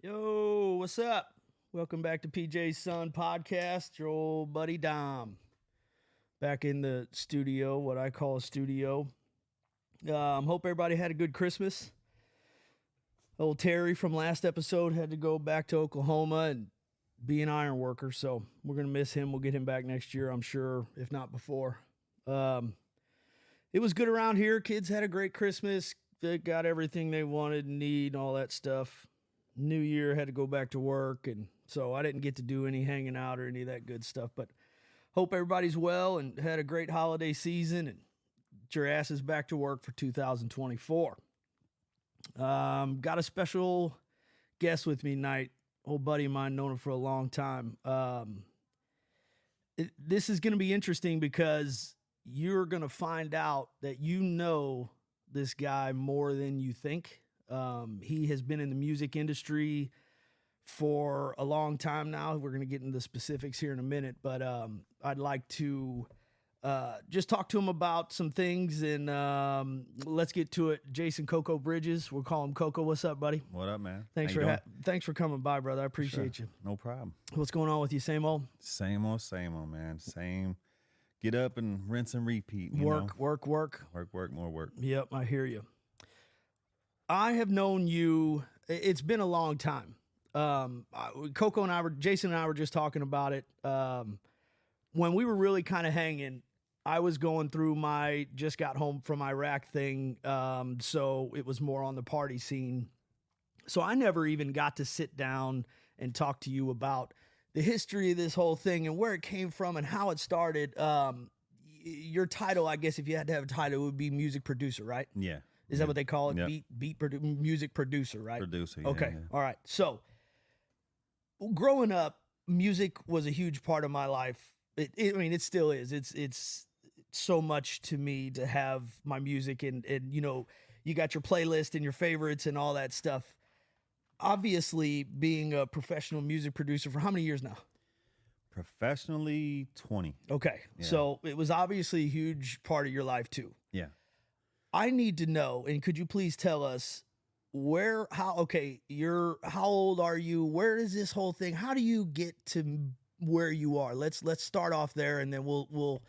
Yo, what's up? Welcome back to PJ's Son Podcast. Your old buddy Dom. Back in the studio, what I call a studio. Hope everybody had a good Christmas. Old Terry from last episode had to go back to Oklahoma and be an iron worker, so we're going to miss him. We'll get him back next year, I'm sure, if not before. It was good around here. Kids had a great Christmas. They got everything they wanted and need and all that stuff. New Year, had to go back to work, and so I didn't get to do any hanging out or any of that good stuff. But hope everybody's well and had a great holiday season and get your asses back to work for 2024. Got a special guest with me tonight. Old buddy of mine, known him for a long time. This is going to be interesting because you're going to find out that you know this guy more than you think. He has been in the music industry for a long time now. We're going to get into the specifics here in a minute, but I'd like to just talk to him about some things, and let's get to it. Jayson KOKO Bridges, we'll call him KOKO. What's up, buddy? What up, man? Thanks for coming by, brother. I appreciate you. No problem. What's going on with you? Same old, man. Same. Get up and rinse and repeat. Work. Work, more work. Yep, I hear you. I have known you. It's been a long time. KOKO and Jayson and I were just talking about it. When we were really kind of hanging, I was going through my just got home from Iraq thing. So it was more on the party scene. So I never even got to sit down and talk to you about the history of this whole thing and where it came from and how it started. Your title, I guess, if you had to have a title, it would be music producer, right? Yeah. Is that what they call it? Yep. Music producer, right? Producer. Yeah, okay. Yeah. All right. So growing up, music was a huge part of my life. I mean, it still is. It's so much to me to have my music and you know, you got your playlist and your favorites and all that stuff. Obviously, being a professional music producer for how many years now? Professionally, 20. Okay. Yeah. So it was obviously a huge part of your life too. Yeah. I need to know, and could you please tell us how old are you? Where is this whole thing? How do you get to where you are? Let's start off there, and then we'll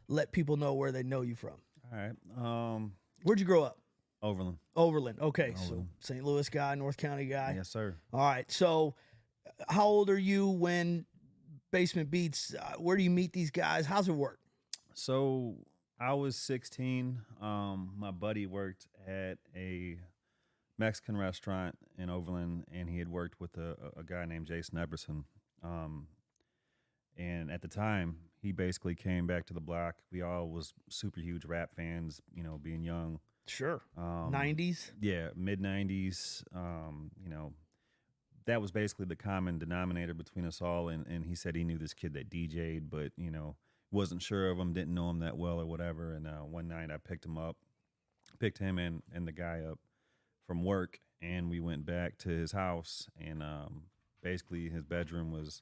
let people know where they know you from. All right. Where'd you grow up? Overland. Overland. Okay. Overland. So St. Louis guy, North County guy. Yes, sir. All right. So how old are you when Basement Beats, where do you meet these guys? How's it work? So I was 16. My buddy worked at a Mexican restaurant in Overland, and he had worked with a guy named Jayson. And at the time, he basically came back to the block. We all was super huge rap fans, you know, being young. Sure. 90s? Yeah, mid-90s. You know, that was basically the common denominator between us all. And he said he knew this kid that DJ'd, but, you know, wasn't sure of him, didn't know him that well or whatever. And one night I picked him and the guy up from work, and we went back to his house. And basically his bedroom was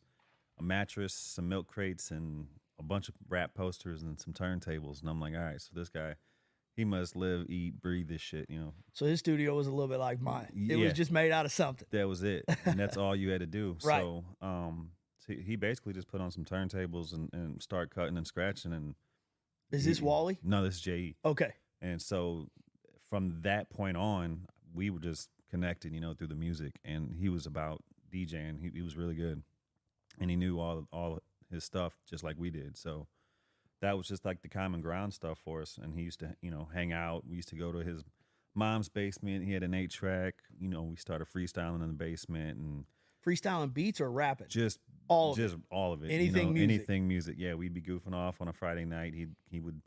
a mattress, some milk crates, and a bunch of rap posters and some turntables. And I'm like, all right, so this guy, he must live, eat, breathe this shit, you know. So his studio was a little bit like mine. It Yeah. was just made out of something. That was it. And that's all you had to do. Right. So he basically just put on some turntables and start cutting and scratching. And Is this Wally? No, this is J.E. Okay. And so from that point on, we were just connected, you know, through the music. And he was about DJing. He was really good. And he knew all his stuff just like we did. So that was just like the common ground stuff for us. And he used to, you know, hang out. We used to go to his mom's basement. He had an 8-track. You know, we started freestyling in the basement and Freestyling beats or rapping? just all of it. Anything you know, music. Anything music. Yeah, we'd be goofing off on a Friday night. He would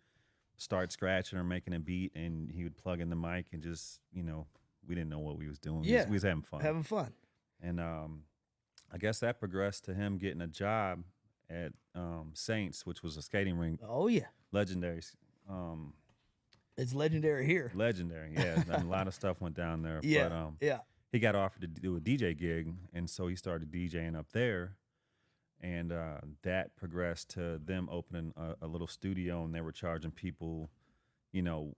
start scratching or making a beat, and he would plug in the mic and just, you know, we didn't know what we was doing. Yeah. We was having fun. Having fun. And I guess that progressed to him getting a job at Saints, which was a skating rink. Oh, yeah. Legendary. It's legendary here. Legendary, yeah. A lot of stuff went down there. Yeah, But yeah. he got offered to do a DJ gig, and so he started DJing up there. And that progressed to them opening a little studio, and they were charging people, you know,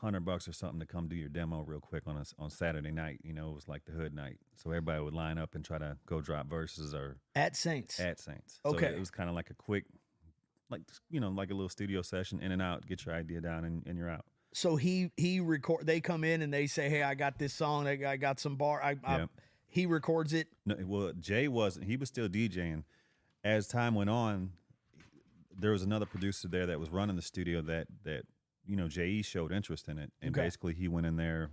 $100 or something to come do your demo real quick on Saturday night. You know, it was like the hood night, so everybody would line up and try to go drop verses or at Saints. at Saints. Okay. So it was kind of like a quick, like like a little studio session, in and out, get your idea down, and you're out. So he record. They come in and they say, "Hey, I got this song. I got some bar." He records it. No, well, Jay wasn't. He was still DJing. As time went on, there was another producer there that was running the studio that J.E. showed interest in it, and basically he went in there.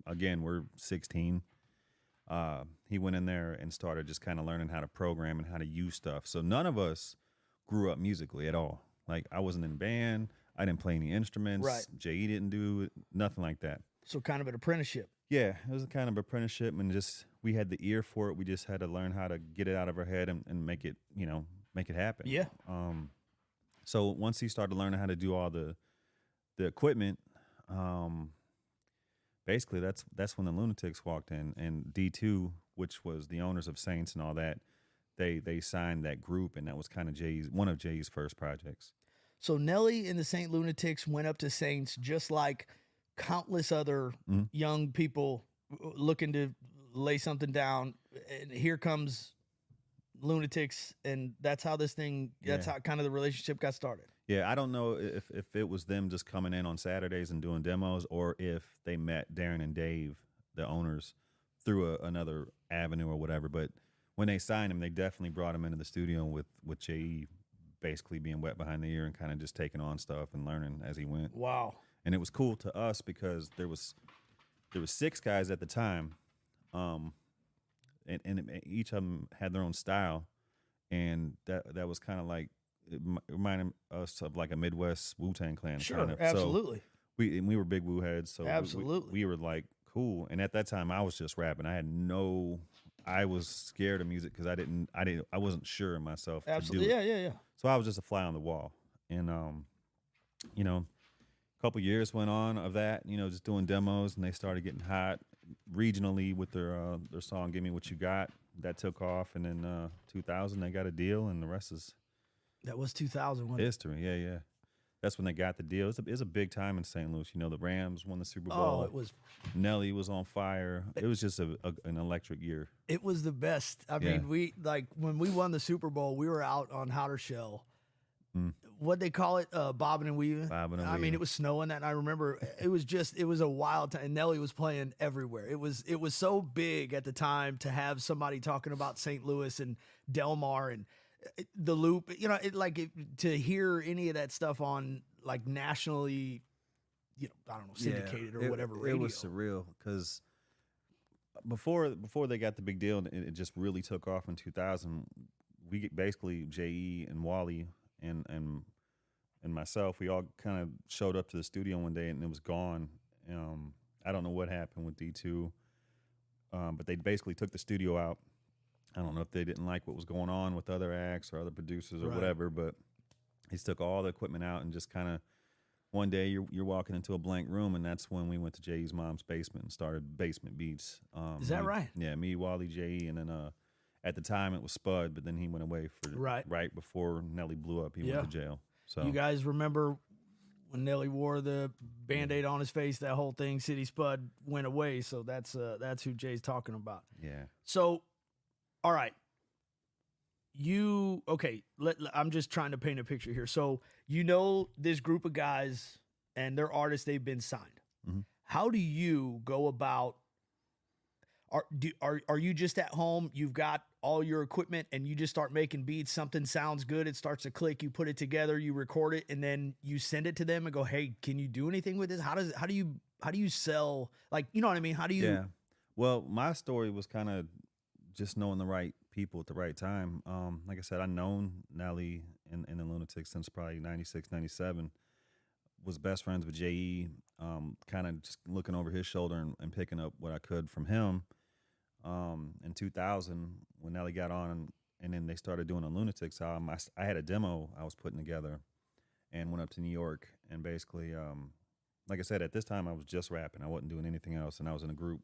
Again, we're 16. He went in there and started just kind of learning how to program and how to use stuff. So none of us grew up musically at all. Like, I wasn't in a band. I didn't play any instruments. Right. J.E. didn't do it, nothing like that. So kind of an apprenticeship. Yeah, it was a kind of apprenticeship, and just we had the ear for it. We just had to learn how to get it out of our head and make it, make it happen. Yeah. So once he started learning how to do all the equipment, basically that's when the Lunatics walked in, and D2, which was the owners of Saints and all that, they signed that group, and that was kind of one of Jay's first projects. So Nelly and the Saint Lunatics went up to Saints just like countless other young people looking to lay something down, and here comes Lunatics, and that's how this thing. That's how kind of the relationship got started. Yeah, I don't know if it was them just coming in on Saturdays and doing demos, or if they met Darren and Dave, the owners, through another avenue or whatever. But when they signed him, they definitely brought him into the studio with J.E. basically being wet behind the ear and kind of just taking on stuff and learning as he went. Wow. And it was cool to us because there was 6 guys at the time, and each of them had their own style, and that was kind of like, it reminded us of like a Midwest Wu-Tang Clan. Sure, kind of. absolutely. So we were big Wu heads, so absolutely we were like cool. And at that time, I was just rapping. I was scared of music because I wasn't sure in myself. Absolutely, to do it. Yeah. So I was just a fly on the wall, and a couple years went on of that, just doing demos, and they started getting hot regionally with their song "Give Me What You Got." That took off, and then 2000 they got a deal, and the rest is. That was 2000. Wasn't history. Yeah. That's when they got the deal. It's a big time in St. Louis. The Rams won the Super Bowl. Oh, it was. Nelly was on fire. It was just an electric year. It was the best. I mean, when we won the Super Bowl, we were out on Howder Shell. What they call it, bobbing and weaving. I mean, it was snowing that, and I remember it was a wild time. And Nelly was playing everywhere. It was so big at the time to have somebody talking about St. Louis and Del Mar and the Loop. To hear any of that stuff on like nationally, I don't know, syndicated or whatever radio. It was surreal because before they got the big deal and it just really took off in 2000, we basically J.E. and Wally and myself, we all kind of showed up to the studio one day and it was gone. I don't know what happened with D2, but they basically took the studio out. I don't know if they didn't like what was going on with other acts or other producers or whatever, but he took all the equipment out and just kind of one day you're walking into a blank room, and that's when we went to Jay's mom's basement and started Basement Beats. Is that right? Yeah, me, Wally, J.E., and then at the time it was Spud, but then he went away for right before Nelly blew up. He went to jail. So you guys remember when Nelly wore the Band-Aid on his face? That whole thing, City Spud went away. So that's who Jay's talking about. Yeah. So, all right. I'm just trying to paint a picture here. So this group of guys and they're artists, they've been signed. Mm-hmm. How do you go about? Are you just at home? You've got all your equipment and you just start making beats. Something sounds good. It starts to click. You put it together. You record it, and then you send it to them and go, "Hey, can you do anything with this? How do you sell? Like, you know what I mean? How do you?" Yeah. Well, my story was kind of just knowing the right people at the right time. Like I said, I've known Nelly and the Lunatics since probably 96, 97. Was best friends with J.E., kind of just looking over his shoulder and picking up what I could from him. In 2000, when Nelly got on and then they started doing a Lunatics album, I had a demo I was putting together and went up to New York. And basically, like I said, at this time I was just rapping. I wasn't doing anything else, and I was in a group,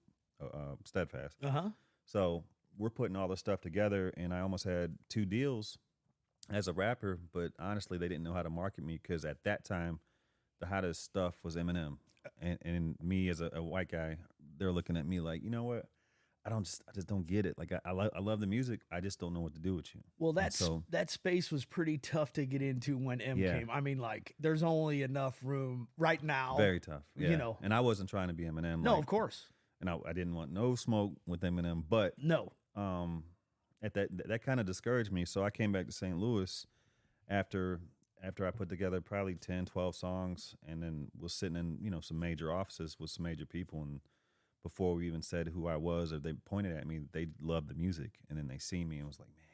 Steadfast. Uh-huh. So we're putting all this stuff together, and I almost had 2 deals as a rapper, but honestly, they didn't know how to market me because at that time, the hottest stuff was Eminem, and me as a white guy, they're looking at me like, you know what? I just don't get it. Like I love the music. I just don't know what to do with you. Well, And so that space was pretty tough to get into when M yeah, came. I mean, like, there's only enough room right now. very tough. Yeah. You know. And I wasn't trying to be Eminem. No, like, of course. and I didn't want no smoke with Eminem. But No. at that kind of discouraged me. So I came back to St. Louis after I put together probably 10, 12 songs, and then was sitting in some major offices with some major people. And before we even said who I was, or they pointed at me, they loved the music, and then they see me and was like, man,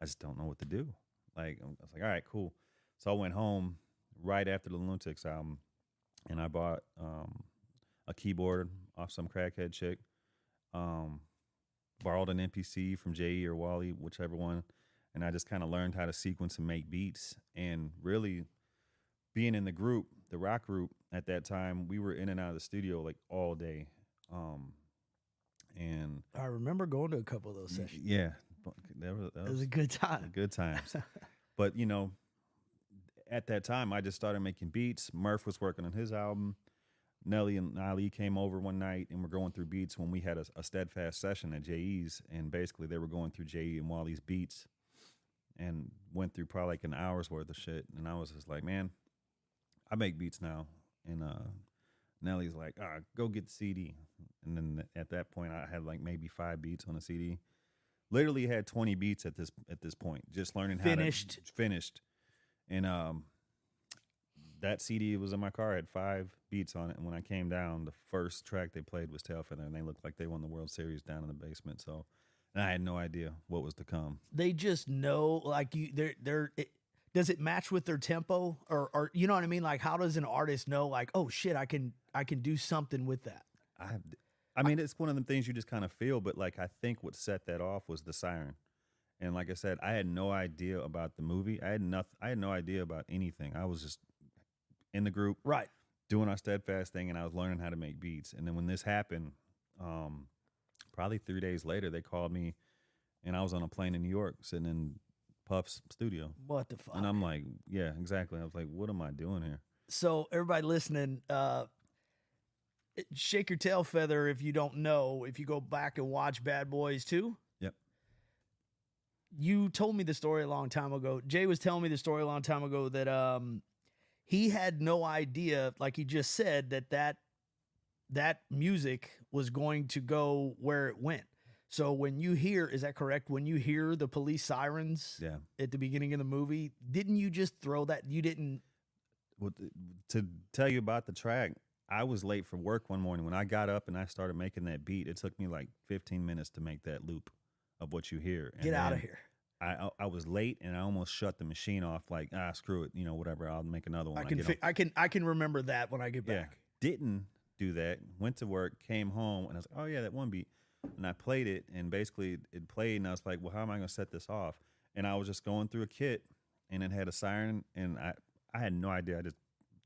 I just don't know what to do. Like, I was like, all right, cool. So I went home right after the Lunatics album, and I bought a keyboard off some crackhead chick, borrowed an MPC from Jay or Wally, whichever one, and I just kind of learned how to sequence and make beats. And really, being in the group, the rock group at that time, we were in and out of the studio like all day. And I remember going to a couple of those sessions. yeah, that It was a good time. good times. But at that time, I just started making beats. Murph was working on his album. Nelly and Ali came over one night and we're going through beats when we had a steadfast session at J.E.'s, and basically they were going through J.E. and Wally's beats and went through probably like an hour's worth of shit. And I was just like, man, I make beats now. And Nelly's like, go get the CD. And then at that point, I had like maybe 5 beats on a CD. Literally had 20 beats at this point, just learning how to finished. And that CD was in my car, had 5 beats on it. And when I came down, the first track they played was Tail Feather, and they looked like they won the World Series down in the basement. So, and I had no idea what was to come. They just know, like, does it match with their tempo, or you know what I mean? Like, how does an artist know, like, oh shit, I can do something with that? I mean, it's one of them things you just kind of feel, but like I think what set that off was the siren. And like I said, I had no idea about the movie. I had no idea about anything. I was just in the group, right, doing our steadfast thing, and I was learning how to make beats. And then when this happened, probably 3 days later, they called me, and I was on a plane in New York, sitting in Puff's studio. What the fuck? And I'm like, yeah, exactly. I was like, what am I doing here? So everybody listening, shake your tail feather if you don't know. If you go back and watch Bad Boys 2. Yep. You told me the story a long time ago. Jay was telling me the story a long time ago that he had no idea, like he just said, that music was going to go where it went. So when you hear, is that correct? When you hear the police sirens at the beginning of the movie, didn't you just throw that? You didn't. Well, to tell you about the track, I was late for work one morning. When I got up and I started making that beat, it took me like 15 minutes to make that loop of what you hear. And get out of here. I was late and I almost shut the machine off. Like, screw it, whatever. I'll make another one. I can remember that when I get back. Didn't do that. Went to work, came home, and I was like, oh yeah, that one beat. And I played it, and basically it played, and I was like, well, how am I going to set this off? And I was just going through a kit, and it had a siren, and I had no idea. I just,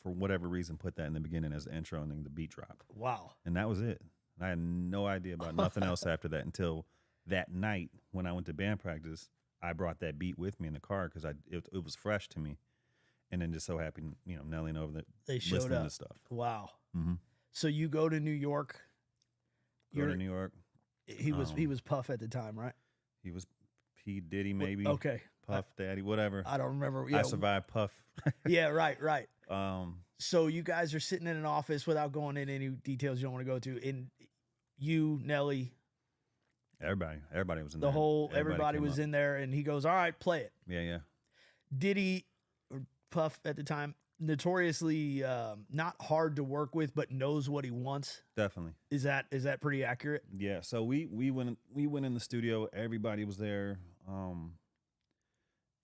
for whatever reason, put that in the beginning as the intro, and then the beat dropped. Wow. And that was it. I had no idea about nothing else after that until that night when I went to band practice. I brought that beat with me in the car because it was fresh to me. And then just so happened, Nelly and over that they showed listening up. to stuff. Wow. Mm-hmm. So you go to New York. Go to New York. He was Puff at the time, right? He was P. Diddy, maybe. Okay. Puff Daddy, whatever. I don't remember. Yeah. I survived Puff. Yeah, right. So you guys are sitting in an office without going into any details you don't want to go to. And you, Nelly, everybody was in the there. whole everybody was in there, and he goes, "All right, play it." Yeah. Diddy, or Puff at the time, notoriously not hard to work with, but knows what he wants. Definitely. Is that pretty accurate? Yeah. So we went in the studio. Everybody was there,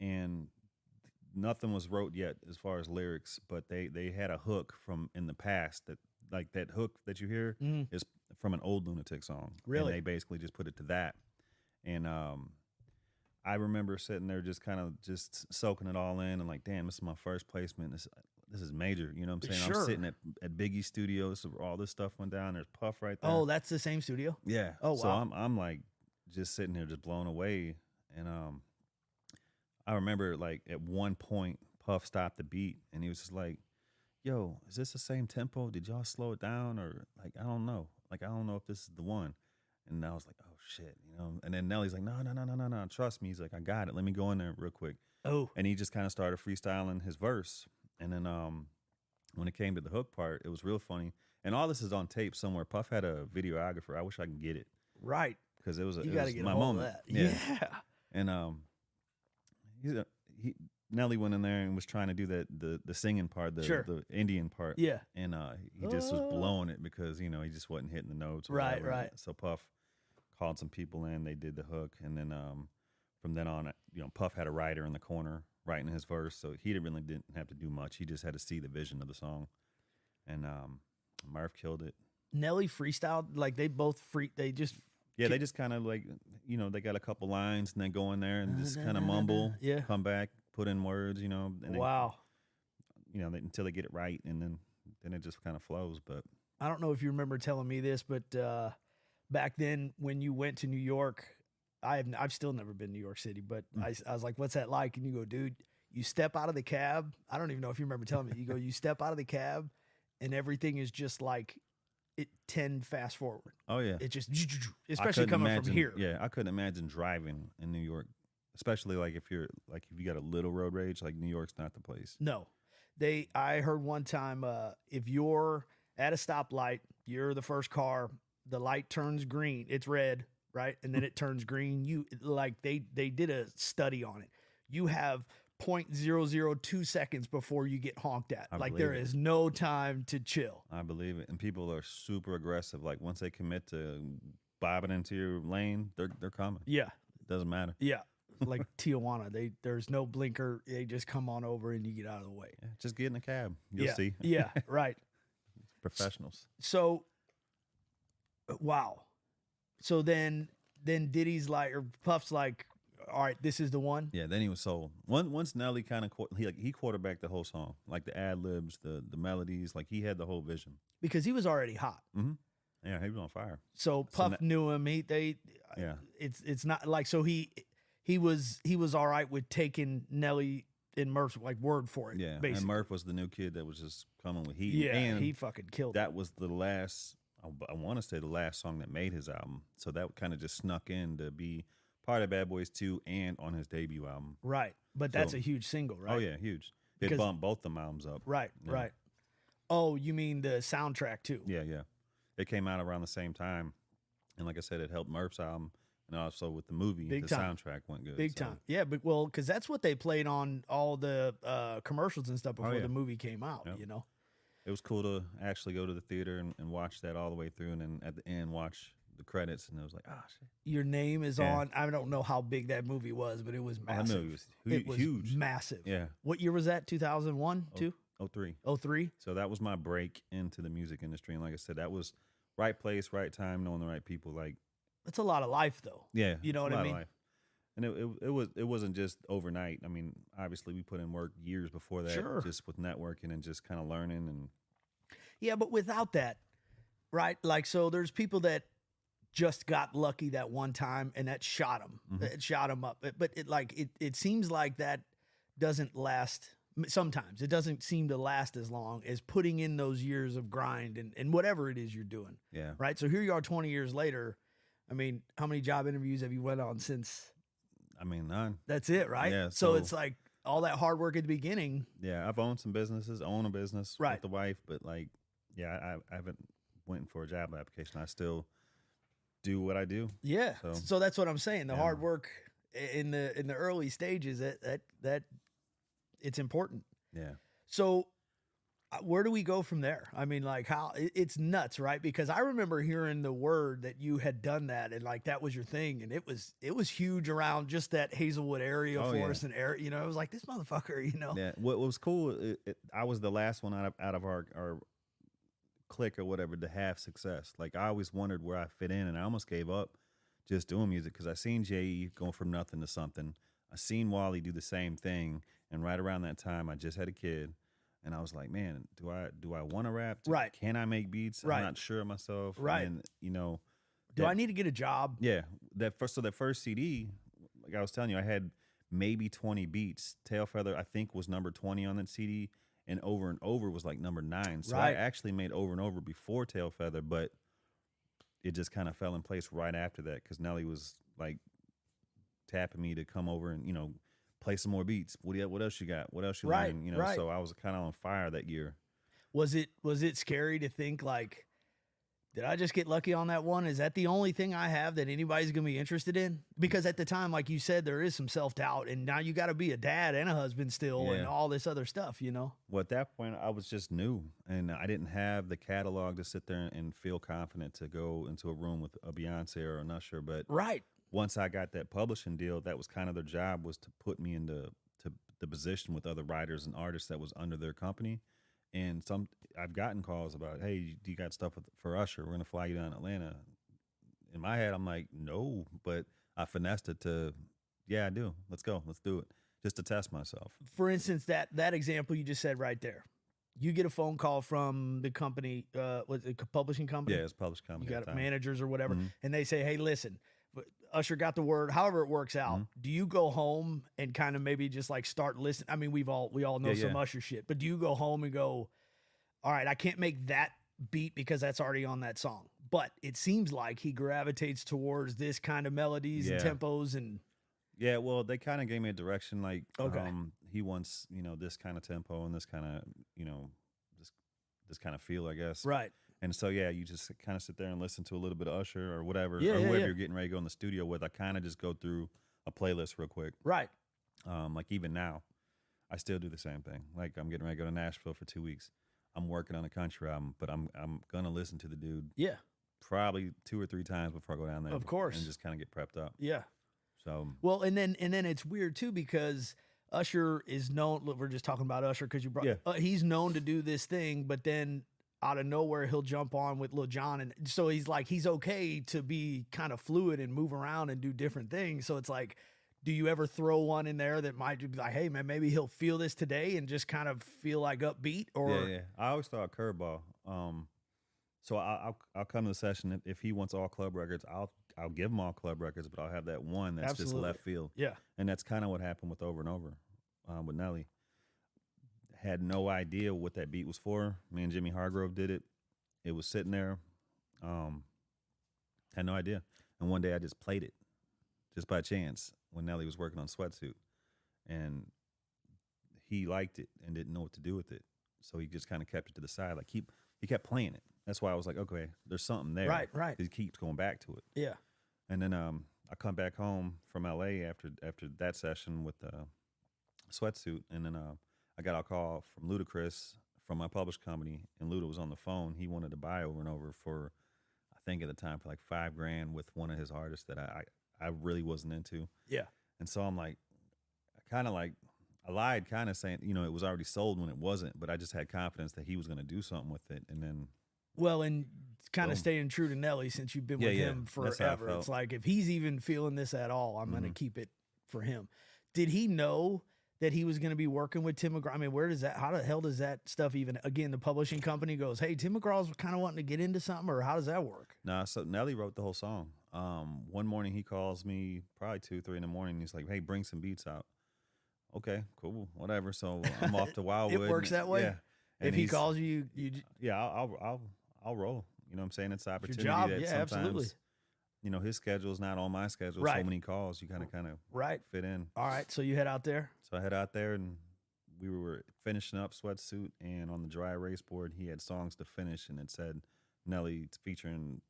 and nothing was wrote yet as far as lyrics. But they had a hook from in the past that hook that you hear is from an old Lunatic song. Really? And they basically just put it to that. And I remember sitting there just kind of just soaking it all in and like, damn, this is my first placement. This is major. You know what I'm saying? Sure. I'm sitting at Biggie's studio. So all this stuff went down. There's Puff right there. Oh, that's the same studio? Yeah. Oh, wow. So I'm like just sitting here just blown away. And I remember like at one point Puff stopped the beat and he was just like, yo, is this the same tempo? Did y'all slow it down? Or like, I don't know. Like, I don't know if this is the one. And I was like, oh shit, you know. And then Nelly's like, no, no, no, no, no, no. Trust me. He's like, I got it. Let me go in there real quick. Oh, And he just kind of started freestyling his verse. And then when it came to the hook part, it was real funny. And all this is on tape somewhere. Puff had a videographer. I wish I could get it right. because it was You got to get my a hold moment. of that. Yeah. And Nelly went in there and was trying to do the singing part, the Indian part. Yeah. And he just was blowing it because, you know, he just wasn't hitting the notes. Or Right, whatever. right. So Puff called some people in. They did the hook. And then from then on, you know, Puff had a writer in the corner writing his verse. So he didn't have to do much. He just had to see the vision of the song. And Murph killed it. Nelly freestyled, like they both they just they just kind of like, you know, they got a couple lines and then go in there and just kind of mumble, come back, put in words, you know. And wow. You know, until they get it right, and then it just kind of flows. But I don't know if you remember telling me this, but back then when you went to New York, I've still never been to New York City, but I was like, what's that like? And you go, dude, you step out of the cab. I don't even know if you remember telling me. You go, you step out of the cab, and everything is just like 10 fast forward. Oh yeah, it just, especially coming from here. Yeah, I couldn't imagine driving in New York, especially like if you got a little road rage. Like New York's not the place. No, I heard one time if you're at a stoplight, you're the first car, the light turns green, it's red, right, and then it turns green. You like they did a study on it. You have 0.002 seconds before you get honked at. Like there is no time to chill. I believe it. And people are super aggressive. Like once they commit to bobbing into your lane, they're coming. Yeah. It doesn't matter. Yeah. Like Tijuana, there's no blinker. They just come on over and you get out of the way. Yeah, just get in a cab. You'll see. Yeah, right. Professionals. So, wow. So then Diddy's like, or Puff's like, all right, this is the one. Yeah, then he was sold. Once Nelly kind of he quarterbacked the whole song, like the ad libs, the melodies, like he had the whole vision. Because he was already hot. Mm-hmm. Yeah, he was on fire. So Puff knew him. Yeah. It's not like so he was all right with taking Nelly and Murph's like word for it. Yeah, basically. And Murph was the new kid that was just coming with heat. Yeah, and he fucking killed. That was the last. I want to say the last song that made his album. So that kind of just snuck in to be part of Bad Boys 2 and on his debut album. Right. But that's a huge single, right? Oh, yeah, huge. It bumped both the albums up. Right, yeah. right. Oh, you mean the soundtrack too? Yeah, yeah. It came out around the same time. And like I said, it helped Murph's album. And also with the movie, soundtrack went good. Big time. Yeah, but because that's what they played on all the commercials and stuff before the movie came out, you know? It was cool to actually go to the theater and watch that all the way through and then at the end watch the credits, and it was like, oh shit. Your name is on. I don't know how big that movie was, but it was massive. I know it was huge. Massive. Yeah. What year was that? 2001, 2? 03. 03? So that was my break into the music industry. And like I said, that was right place, right time, knowing the right people. Like, that's a lot of life though. Yeah. You know what I mean? Life. And it wasn't just overnight. I mean, obviously we put in work years before that, just with networking and just kind of learning. And yeah, but without that, right? Like, so there's people that just got lucky that one time and that shot them. Mm-hmm. It shot them up. But it seems like that doesn't last. Sometimes it doesn't seem to last as long as putting in those years of grind and whatever it is you're doing. Yeah. Right. So here you are 20 years later. I mean, how many job interviews have you went on since? I mean, none. That's it, right? Yeah. So it's like all that hard work at the beginning. Yeah. I've owned some businesses, own a business right. with the wife, but like, yeah, I haven't went for a job application. I still do what I do. Yeah. So that's what I'm saying. The hard work in the early stages that it's important. Yeah. So where do we go from there? I mean, like how it's nuts, right? Because I remember hearing the word that you had done that and like that was your thing. And it was huge around just that Hazelwood area, Forest and area. You know, it was like this motherfucker, you know? Yeah. What was cool, I was the last one out of our clique or whatever to have success. Like I always wondered where I fit in, and I almost gave up just doing music because I seen J.E. going from nothing to something. I seen Wally do the same thing, and right around that time, I just had a kid, and I was like, man, do I want to rap? Right? Can I make beats? Right. I'm not sure of myself. Right. And you know, do I need to get a job? Yeah. That first CD, like I was telling you, I had maybe 20 beats. Tail Feather, I think, was number 20 on that CD. and Over was like number 9. So Right. I actually made Over and Over before Tail Feather, but it just kind of fell in place right after that because Nelly was like tapping me to come over and, play some more beats. What else you got? What else you Right, learning? right. So I was kind of on fire that year. Was it scary to think like, did I just get lucky on that one? Is that the only thing I have that anybody's going to be interested in? Because at the time, like you said, there is some self-doubt, and now you got to be a dad and a husband still and Yeah. all this other stuff, you know? Well, at that point, I was just new, and I didn't have the catalog to sit there and feel confident to go into a room with a Beyonce or an Usher. But Right. once I got that publishing deal, that was kind of their job, was to put me into the position with other writers and artists that was under their company. And I've gotten calls about, hey, do you got stuff for Usher? We're gonna fly you down to Atlanta. In my head, I'm like, no, but I finessed it to, yeah, I do. Let's go. Let's do it. Just to test myself. For instance, that example you just said right there, you get a phone call from the company, was it a publishing company? Yeah, it's published company. You at got the time. managers or whatever, Mhm. and they say, hey, listen, Usher got the word, however it works out. Do you go home and kind of maybe just like start listening? I mean, we all know some Yeah. Usher shit, but do you go home and go, all right, I can't make that beat because that's already on that song, but it seems like he gravitates towards this kind of melodies and Yeah. tempos and Yeah, well, they kind of gave me a direction, like, Okay. he wants, this kind of tempo and this kind of, this kind of feel, I guess. right. And so, yeah, you just kind of sit there and listen to a little bit of Usher or whatever, Yeah, or yeah, whoever yeah. you're getting ready to go in the studio with. I kind of just go through a playlist real quick. Right. Like even now, I still do the same thing. Like I'm getting ready to go to Nashville for 2 weeks. I'm working on a country album, but I'm gonna listen to the dude Yeah. probably 2 or 3 times before I go down there. Of course. and just kind of get prepped up. Yeah. So Well, and then it's weird too because Usher is known. Look, we're just talking about Usher because you brought. Yeah. He's known to do this thing, but then out of nowhere he'll jump on with Lil Jon, and so he's okay to be kind of fluid and move around and do different things. So it's like, do you ever throw one in there that might be like, hey man, maybe he'll feel this today and just kind of feel like upbeat? Or yeah. I always thought curveball. So I'll come to the session if he wants all club records. I'll give him all club records, but I'll have that one that's Absolutely. just left field. yeah, And that's kind of what happened with Over and Over with Nelly. Had no idea what that beat was for. Me and Jimmy Hargrove did it. It was sitting there. Had no idea. And one day I just played it, just by chance, when Nelly was working on Sweatsuit. And he liked it and didn't know what to do with it. So he just kind of kept it to the side. Like he kept playing it. That's why I was like, okay, there's something there. Right. He keeps going back to it. yeah, And then I come back home from LA after that session with Sweatsuit, and then I got a call from Ludacris from my published company, and Luda was on the phone. He wanted to buy Over and Over for, I think at the time, for like $5,000 with one of his artists that I really wasn't into. yeah. And so I'm like, I lied, kind of saying, it was already sold when it wasn't, but I just had confidence that he was going to do something with it, and then. Well, and kind of Boom. staying true to Nelly since you've been with Yeah, him that's how I forever. felt. It's like if he's even feeling this at all, I'm going to keep it for him. Did he know that he was going to be working with Tim McGraw? I mean, how the hell does that stuff even, again, the publishing company goes, hey, Tim McGraw's kind of wanting to get into something, or how does that work? Nah, so Nelly wrote the whole song. One morning he calls me, probably 2, 3 in the morning. He's like, "Hey, bring some beats out." Okay, cool, whatever. So I'm off to Wildwood. It works that way? Yeah. If he calls you, Yeah, I'll roll. You know what I'm saying? It's an opportunity job. that Yeah, sometimes, absolutely. His schedule is not on my schedule. Right. So many calls, you kind of right. fit in. All right. So you head out there. So I head out there, and we were finishing up Sweatsuit, and on the dry erase board, he had songs to finish, and it said Nelly featuring ?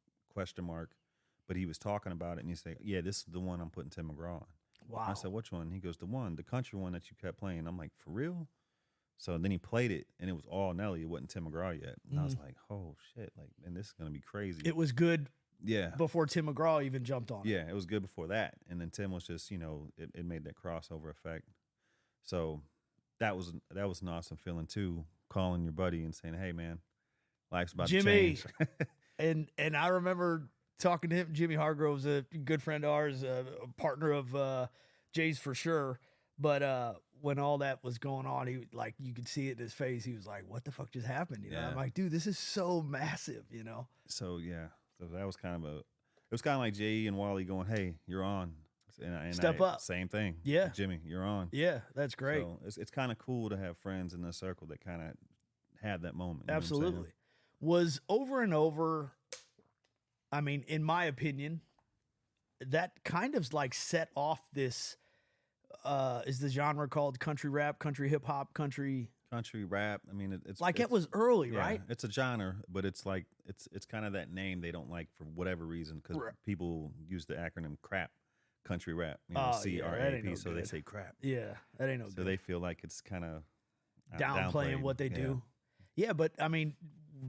But he was talking about it, and he said, "Yeah, this is the one I'm putting Tim McGraw on." Wow. I said, "Which one?" He goes, the country one that you kept playing. I'm like, "For real?" So then he played it, and it was all Nelly. It wasn't Tim McGraw yet. And I was like, "Oh shit! Like, and this is gonna be crazy." It was good yeah, before Tim McGraw even jumped on it. yeah, it was good before that. And then Tim was just, it made that crossover effect. So that was an awesome feeling too. Calling your buddy and saying, "Hey man, life's about Jimmy." to change." And I remember talking to him. Jimmy Hargrove's a good friend of ours, a partner of Jay's for sure. But when all that was going on, he you could see it in his face. He was like, "What the fuck just happened?" Yeah. I'm like, "Dude, this is so massive," So yeah, so that was kind of it was kind of like Jay and Wally going, "Hey, you're on." I Step up. Same thing. Yeah. Jimmy, you're on. Yeah, that's great. So it's kind of cool to have friends in the circle that kind of have that moment. You know what I'm saying? Absolutely. Was Over and Over, I mean, in my opinion, that kind of like set off this, is the genre called country rap, country hip hop, country rap. I mean, it's like it was early, yeah, right? It's a genre, but it's like it's kind of that name they don't like for whatever reason because people use the acronym CRAP, country rap, you know, CRAP, so they say crap. Yeah, that ain't no good. So they feel like it's kind of downplaying what they do. Yeah, but I mean,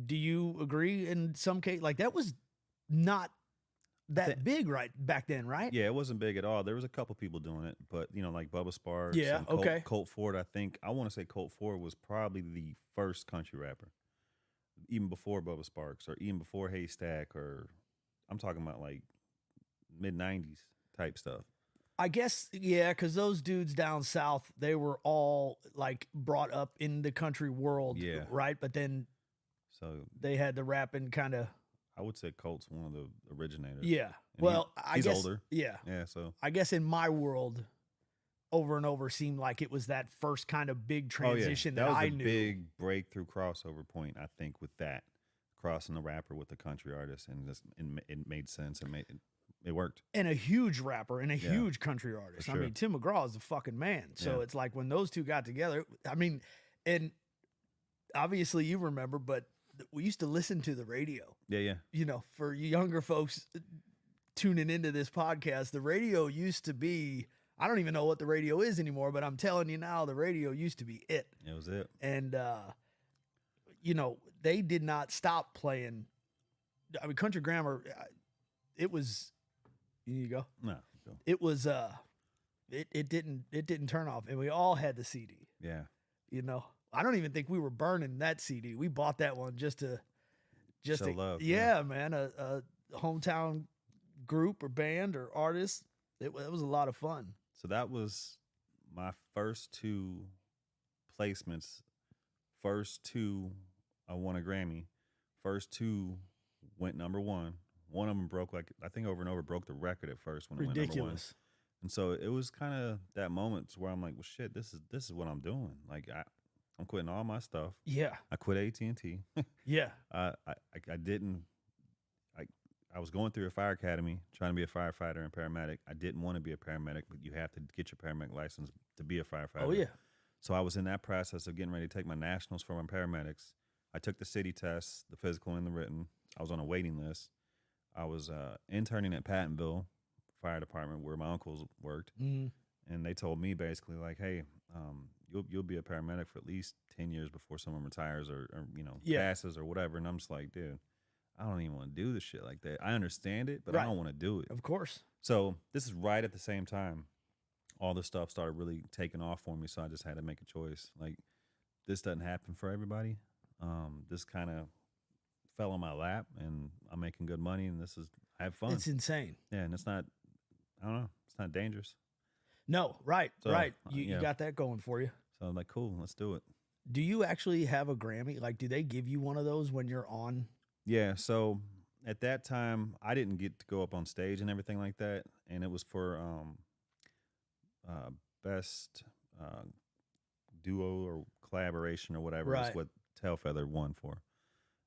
do you agree in some case? Like that was not that big right back then, right? Yeah, it wasn't big at all. There was a couple people doing it, but you know, like Bubba Sparks. Yeah, and okay. Colt Ford. I want to say Colt Ford was probably the first country rapper, even before Bubba Sparks, or even before Haystack, or I'm talking about like mid '90s type stuff. I guess, yeah, because those dudes down south, they were all like brought up in the country world, right? But then so they had the rapping kind of. I would say Colt's one of the originators. Yeah. And well, he's I guess older. Yeah. Yeah. So I guess in my world, Over and Over seemed like it was that first kind of big transition that I knew. That was a big breakthrough crossover point, I think, with that crossing the rapper with the country artist, and just it made sense and it worked. And a huge rapper and a huge country artist. Sure. I mean, Tim McGraw is a fucking man. So it's like when those two got together. I mean, and obviously you remember, but we used to listen to the radio. Yeah. You know, for you younger folks tuning into this podcast, the radio used to be, I don't even know what the radio is anymore, but I'm telling you now, the radio used to be it. It was it. And, you know, they did not stop playing. I mean, Country Grammar, it was, you go? No. Go. It was, it didn't turn off. And we all had the CD. Yeah. You know? I don't even think we were burning that CD. We bought that one just to show love. Yeah, man. A hometown group or band or artist. It was a lot of fun. So that was my first two placements. First two, I won a Grammy. First two went number one. One of them broke, like, I think Over and Over broke the record at first when it went number one. And so it was kind of that moment where I'm like, well, shit, this is what I'm doing. Like, I'm quitting all my stuff. Yeah. I quit AT&T. Yeah. I didn't. I was going through a fire academy, trying to be a firefighter and paramedic. I didn't want to be a paramedic, but you have to get your paramedic license to be a firefighter. Oh, yeah. So I was in that process of getting ready to take my nationals for my paramedics. I took the city tests, the physical and the written. I was on a waiting list. I was interning at Pattonville Fire Department where my uncles worked. Mm-hmm. And they told me basically like, hey, you'll be a paramedic for at least 10 years before someone retires or you know, passes or whatever. And I'm just like, dude, I don't even want to do this shit like that. I understand it, but I don't want to do it. Of course. So this is right at the same time all this stuff started really taking off for me. So I just had to make a choice. Like, this doesn't happen for everybody. This kind of fell on my lap, and I'm making good money, and I have fun. It's insane. Yeah, and it's not, I don't know, it's not dangerous. No, right. You got that going for you. So I'm like, cool, let's do it. Do you actually have a Grammy? Like, do they give you one of those when you're on? Yeah, so at that time, I didn't get to go up on stage and everything like that, and it was for best duo or collaboration or whatever is what Tailfeather won for.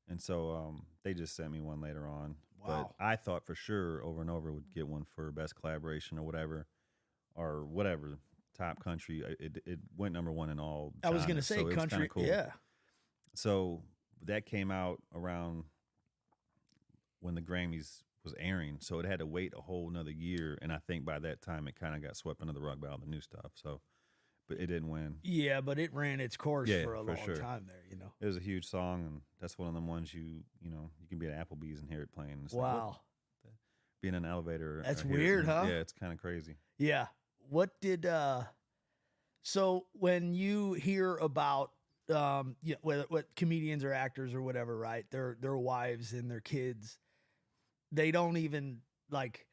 And so they just sent me one later on. Wow. But I thought for sure Over and Over would get one for best collaboration or whatever, top country. It went number one in all genres. I was going to say so country. Cool. Yeah. So that came out around when the Grammys was airing. So it had to wait a whole nother year. And I think by that time it kind of got swept under the rug by all the new stuff. So, but it didn't win. Yeah, but it ran its course for a long time there, you know. It was a huge song, and that's one of them ones you can be at Applebee's and hear it playing. It's wow. Like, being in an elevator. That's weird, huh? Yeah, it's kind of crazy. Yeah. What did so when you hear about what comedians or actors or whatever, right? Their wives and their kids, they don't even like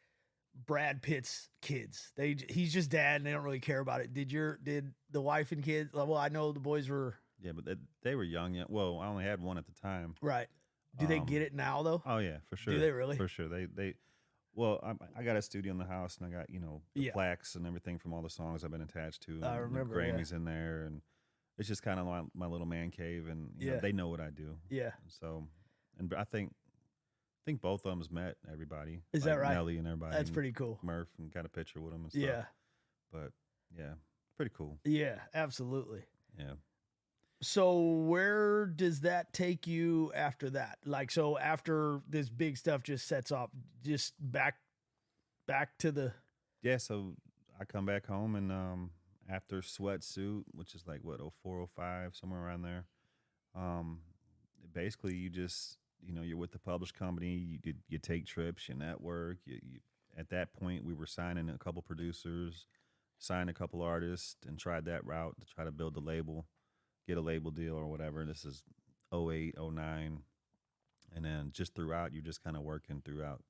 Brad Pitt's kids. He's just dad and they don't really care about it. Did the wife and kids, well, I know the boys were. Yeah, but they were young. Well, I only had one at the time. Right. Do they get it now though? Oh yeah, for sure. Do they really? For sure. They Well, I got a studio in the house, and I got the Yeah, plaques and everything from all the songs I've been attached to, I and the remember. Yeah, Grammys in there, and it's just kind of my little man cave, and yeah, they know what I do, yeah. and so, and I think both of them's met everybody, Is that like right? Nelly and everybody, That's and pretty cool. Murph, and got a picture with him and stuff. Yeah, But yeah, pretty cool. yeah, absolutely. Yeah. So where does that take you after that? Like, so after this big stuff just sets off, just back to the Yeah, so I come back home and after Sweatsuit, which is like what 0405 somewhere around there. Um Basically you just you're with the published company, you take trips, you network, you at that point we were signing a couple producers, signed a couple artists and tried that route to try to build the label, get a label deal or whatever. This is '08, '09, and then just throughout you're just kind of working throughout,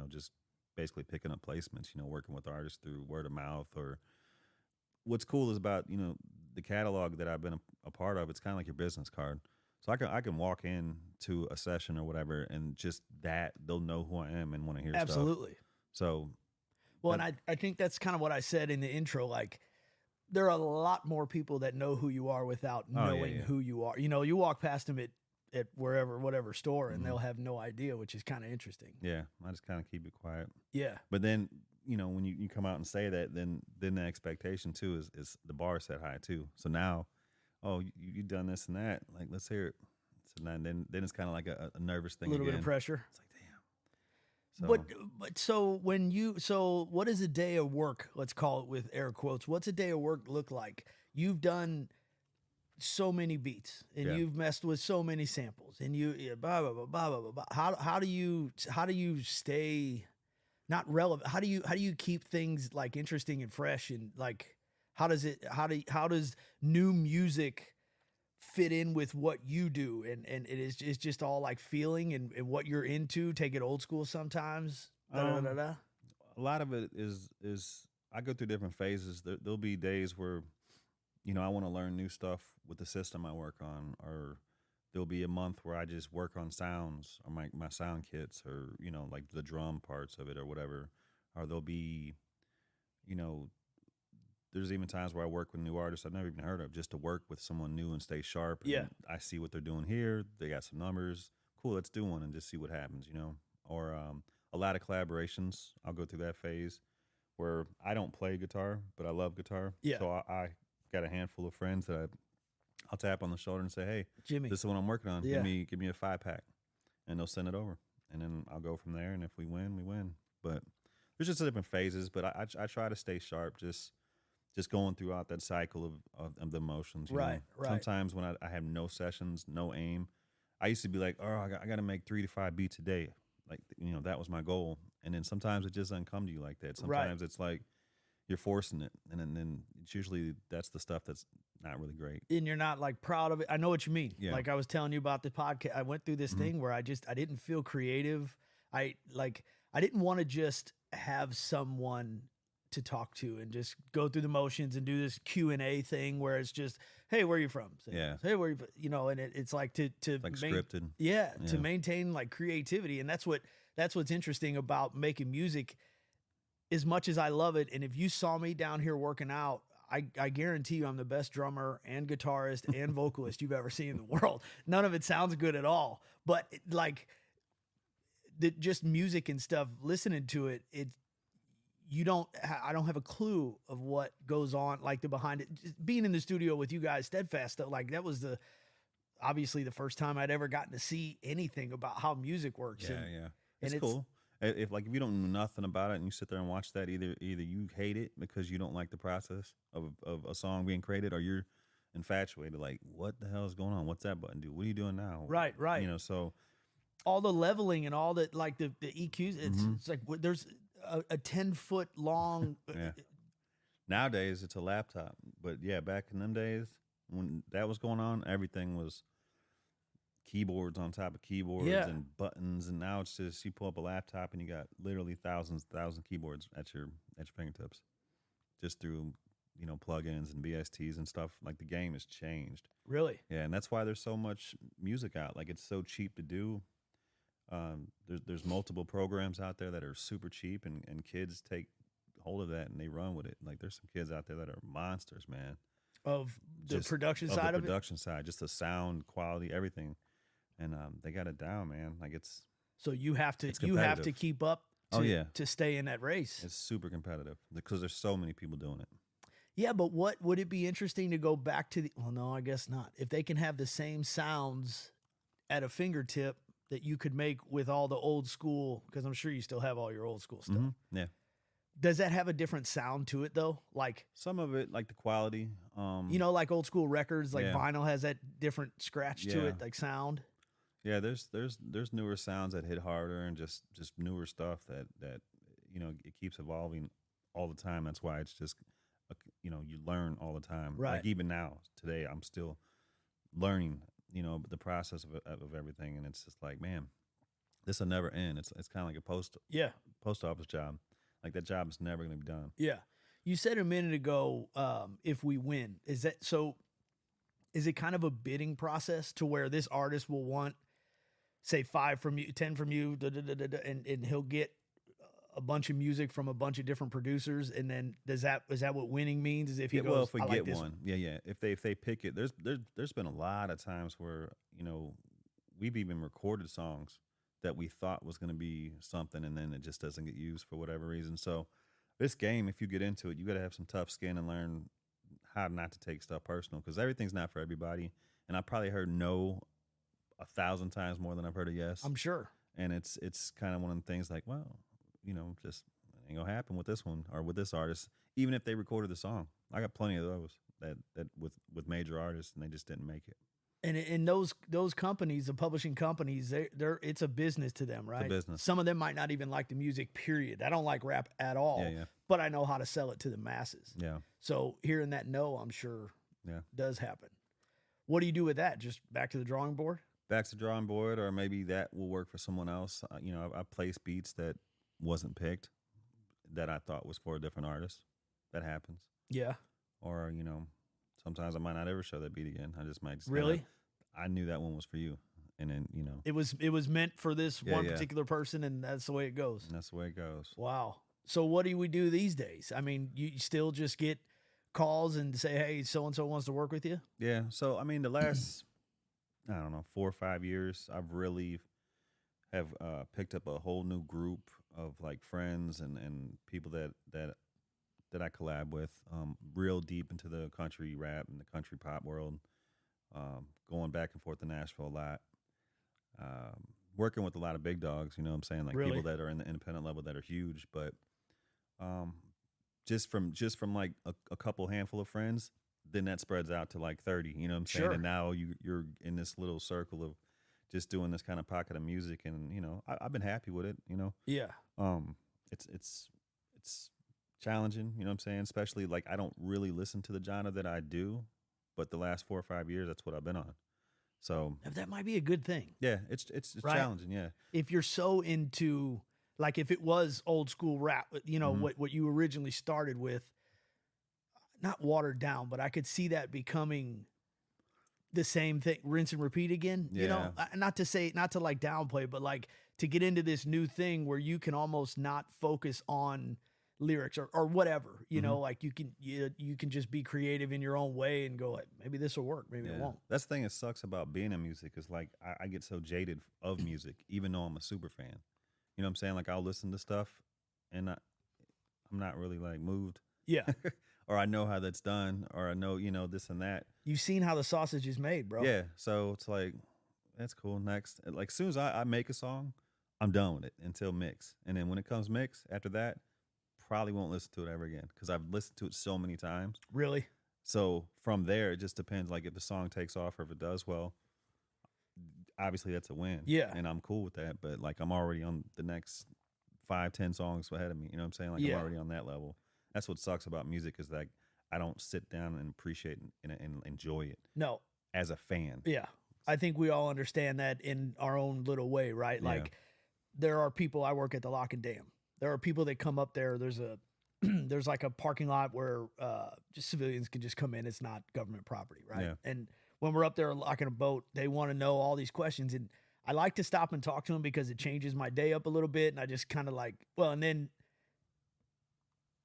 just basically picking up placements, working with artists through word of mouth. Or what's cool is about the catalog that I've been a part of, it's kind of like your business card. So I can walk in to a session or whatever, and just that they'll know who I am and want to hear stuff. absolutely. So Well, that, and I think that's kind of what I said in the intro. Like, there are a lot more people that know who you are without oh knowing yeah, who you are. You walk past them at whatever store, yeah, and they'll have no idea, which is kind of interesting. yeah. I just kind of keep it quiet. Yeah, But then when you come out and say that, then the expectation too is the bar set high too. So now, oh, you done this and that, like let's hear it. So then it's kind of like a nervous a thing little again. bit of pressure. It's like damn. But so what is a day of work? Let's call it with air quotes. What's a day of work look like? You've done so many beats, and Yeah. you've messed with so many samples, and blah blah blah blah blah blah. Blah. How do you stay not relevant? How do you keep things like interesting and fresh, and like how does new music fit in with what you do, and it's just all like feeling and what you're into? Take it old school sometimes. Da, da, da, da, Um, da. a lot of it is I go through different phases. There'll be days where I want to learn new stuff with the system I work on, or there'll be a month where I just work on sounds or my sound kits, or like the drum parts of it or whatever. Or there'll be you know there's even times where I work with new artists I've never even heard of, just to work with someone new and stay sharp. And Yeah. I see what they're doing here. They got some numbers. Cool, let's do one and just see what happens. Or a lot of collaborations. I'll go through that phase where I don't play guitar, but I love guitar. Yeah. So I got a handful of friends that I'll tap on the shoulder and say, "Hey, Jimmy. this is what I'm working on. Yeah. Give me a 5-pack," and they'll send it over, and then I'll go from there. And if we win, we win. But there's just different phases. But I try to stay sharp, just going throughout that cycle of the emotions. Right, right. Sometimes when I have no sessions, no aim, I used to be like, oh, I got to make 3 to 5 beats a day. Like, that was my goal. And then sometimes it just doesn't come to you like that. Sometimes it's like you're forcing it. And then it's usually that's the stuff that's not really great. And you're not like proud of it. I know what you mean. Yeah. Like I was telling you about the podcast. I went through this thing where I didn't feel creative. I didn't want to just have someone to talk to and just go through the motions and do this Q&A thing where it's just, hey, where are you from? Yeah. Hey, where are you from? And it's like to Like scripted. Yeah, to Yeah. maintain like creativity. And that's what's interesting about making music. As much as I love it, and if you saw me down here working out, I guarantee you I'm the best drummer and guitarist and vocalist you've ever seen in the world. None of it sounds good at all, but like just music and stuff, listening to it, I don't have a clue of what goes on, like the behind it. Just being in the studio with you guys, Steadfast, like that was obviously the first time I'd ever gotten to see anything about how music works. Yeah, and, yeah. and It's cool. If you don't know nothing about it and you sit there and watch that, either you hate it because you don't like the process of a song being created, or you're infatuated. Like, what the hell is going on? What's that button do? What are you doing now? Right. So All the leveling and all that, like the EQs, it's like there's a 10-foot long. yeah. Nowadays it's a laptop, but yeah, back in them days when that was going on, everything was keyboards on top of keyboards and buttons, and now it's just you pull up a laptop and you got literally thousands keyboards at your fingertips, just through plugins and BSTs and stuff. Like, the game has changed. Really? Yeah, and that's why there's so much music out. Like, it's so cheap to do. There's multiple programs out there that are super cheap, and kids take hold of that and they run with it. Like there's some kids out there that are monsters, man. Of the Just production of side the of it. production side, just the sound quality, everything, and they got it down, man. Like it's So you have to It's you have to competitive. keep up to, Oh, yeah. to stay in that race. it's super competitive because there's so many people doing it. Yeah, but what would it be interesting to go back to the well, no, I guess not. If they can have the same sounds at a fingertip that you could make with all the old school, because I'm sure you still have all your old school stuff. Yeah, Does that have a different sound to it though? Like, some of it, like the quality. you know, like old school records, like Yeah. vinyl has that different scratch to Yeah. it, like sound. Yeah, there's newer sounds that hit harder, and just newer stuff that it keeps evolving all the time. That's why it's just you learn all the time. Right. Like even now, today, I'm still learning. The process of everything, and it's just like, man, this will never end. It's kind of like a post Yeah. office job. Like that job is never going to be done. Yeah. You said a minute ago, if we win, is that so? Is it kind of a bidding process to where this artist will want, say, 5 from you, 10 from you, and he'll get a bunch of music from a bunch of different producers, and then is that what winning means? Is if he goes, Well, if we I like get this one, yeah. If they pick it, there's been a lot of times where we've even recorded songs that we thought was going to be something, and then it just doesn't get used for whatever reason. So this game, if you get into it, you got to have some tough skin and learn how not to take stuff personal, because everything's not for everybody. And I probably heard no 1,000 times more than I've heard a yes. I'm sure. And it's kind of one of the things like, well, just it ain't gonna happen with this one or with this artist, even if they recorded the song. I got plenty of those that with major artists, and they just didn't make it. And those companies, the publishing companies, they're it's a business to them, right? business. Some of them might not even like the music, period. I don't like rap at all, Yeah. but I know how to sell it to the masses. Yeah. So hearing that no, I'm sure Yeah. does happen. What do you do with that? Just back to the drawing board? Back to drawing board, or maybe that will work for someone else. I placed beats that wasn't picked, that I thought was for a different artist. That happens. Yeah. Or sometimes I might not ever show that beat again. I just might just Really? I knew that one was for you, and then It was meant for this one Yeah. particular person, and that's the way it goes. and that's the way it goes. Wow. So what do we do these days? I mean, you still just get calls and say, hey, so and so wants to work with you? Yeah. So the last I don't know 4 or 5 years, I've really have picked up a whole new group of like friends and people that I collab with, real deep into the country rap and the country pop world, going back and forth to Nashville a lot, working with a lot of big dogs, you know what I'm saying? Like Really? people that are in the independent level that are huge, but just from like a couple handful of friends, then that spreads out to like 30, you know what I'm saying? Sure. And now you're in this little circle of just doing this kind of pocket of music, and I've been happy with it, Yeah. it's challenging, you know what I'm saying? Especially like I don't really listen to the genre that I do, but the last 4 or 5 years, that's what I've been on. So That might be a good thing. yeah, it's Right. challenging. Yeah, If you're so into, like if it was old school rap, Mhm. what you originally started with, not watered down, but I could see that becoming the same thing, rinse and repeat again. Yeah. Not to like downplay, but like to get into this new thing where you can almost not focus on lyrics or whatever, like you can just be creative in your own way and go like, maybe this will work, maybe it yeah. won't. That's the thing that sucks about being in music is like I get so jaded of music, even though I'm a super fan. You know what I'm saying? Like I'll listen to stuff, and I'm not really like moved, Yeah. or I know how that's done, or I know this and that. You've seen how the sausage is made, bro. Yeah, so it's like that's cool. Next, like as soon as I make a song, I'm done with it until mix, and then when it comes mix, after that, probably won't listen to it ever again because I've listened to it so many times. Really? So from there, it just depends. Like if the song takes off or if it does well, obviously that's a win. Yeah. And I'm cool with that. But like I'm already on the next 5-10 songs ahead of me. You know what I'm saying? Like Yeah. I'm already on that level. That's what sucks about music is like I don't sit down and appreciate and enjoy it No. as a fan. Yeah. I think we all understand that in our own little way, right? Yeah. Like there are people, I work at the Lock and Dam. There are people that come up there. There's there's like a parking lot where just civilians can just come in. It's not government property, right? Yeah. And when we're up there locking a boat, they want to know all these questions. And I like to stop and talk to them because it changes my day up a little bit. And I just kind of like, well, and then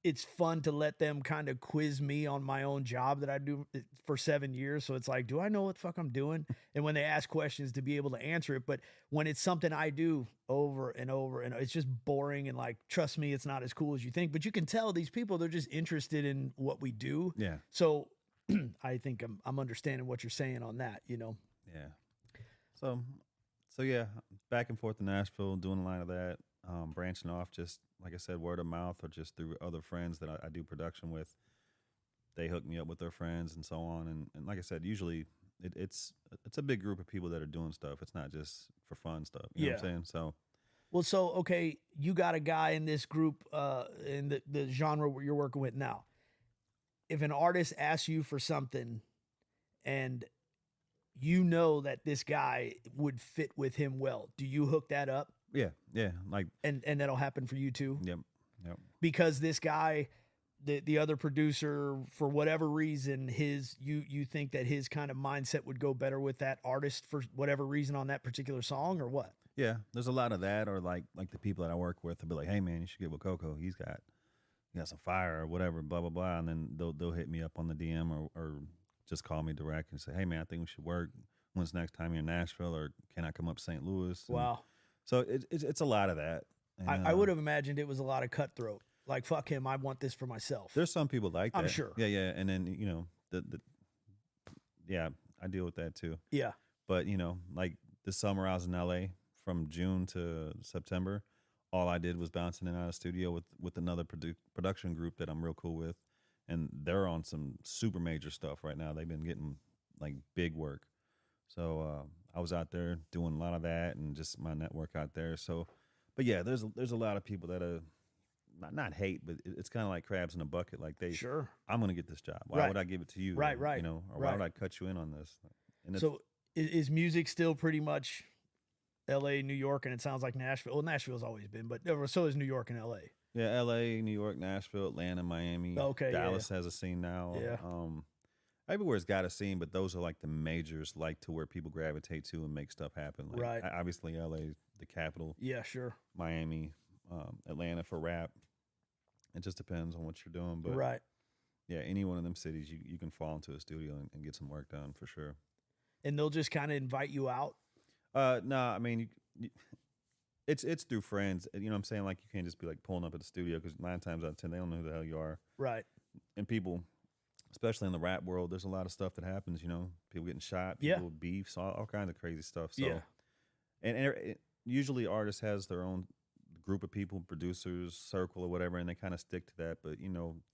it's fun to let them kind of quiz me on my own job that I do for 7 years. So it's like, do I know what the fuck I'm doing? And when they ask questions, to be able to answer it. But when it's something I do over and over, and it's just boring and like, trust me, it's not as cool as you think. But you can tell these people, they're just interested in what we do. Yeah. So I think I'm understanding what you're saying on that, you know? Yeah. So yeah, back and forth to Nashville, doing a lot of that, branching off, just like I said, word of mouth or just through other friends that I do production with. They hook me up with their friends and so on. And like I said, usually it's a big group of people that are doing stuff. It's not just for fun stuff. You know what I'm saying? So. Well, so, okay, you got a guy in this group, in the genre you're working with now. If an artist asks you for something and you know that this guy would fit with him well, do you hook that up? Yeah. Like, and that'll happen for you too? Yep. Because this guy, the other producer, for whatever reason, you think that his kind of mindset would go better with that artist for whatever reason on that particular song, or what? Yeah, there's a lot of that, or like the people that I work with, they'll be like, "Hey man, you should get with KOKO. He's got some fire or whatever, blah blah blah," and then they'll hit me up on the DM or just call me direct and say, "Hey man, I think we should work. When's the next time you're in Nashville, or can I come up to St. Louis?" And wow. So it's a lot of that. And, I would have imagined it was a lot of cutthroat. Like, fuck him, I want this for myself. There's some people like that. I'm sure. Yeah, and then yeah, I deal with that too. Yeah. But like this summer I was in LA from June to September. All I did was bouncing in and out of the studio with another production group that I'm real cool with, and they're on some super major stuff right now. They've been getting like big work. So I was out there doing a lot of that and just my network out there. So, but yeah, there's a lot of people that are not hate, but it's kind of like crabs in a bucket. Like sure, I'm gonna get this job. Why would I give it to you? Right. Or why would I cut you in on this? And so is music still pretty much L.A., New York, and it sounds like Nashville? Well, Nashville's always been, but so is New York and L.A. Yeah, L.A., New York, Nashville, Atlanta, Miami. Okay, Dallas has a scene now. Yeah. Everywhere's got a scene, but those are like the majors, like to where people gravitate to and make stuff happen. Like, right. Obviously, L.A., the capital. Yeah, sure. Miami, Atlanta for rap. It just depends on what you're doing, but right. Yeah, any one of them cities, you can fall into a studio and get some work done for sure. And they'll just kind of invite you out? No, I mean, it's through friends. You know what I'm saying? Like, you can't just be like pulling up at the studio, because 9 times out of 10, they don't know who the hell you are. Right. And people, especially in the rap world, there's a lot of stuff that happens, people getting shot, people with beefs, all kinds of crazy stuff. So, and usually artists has their own group of people, producers, circle or whatever, and they kind of stick to that. But,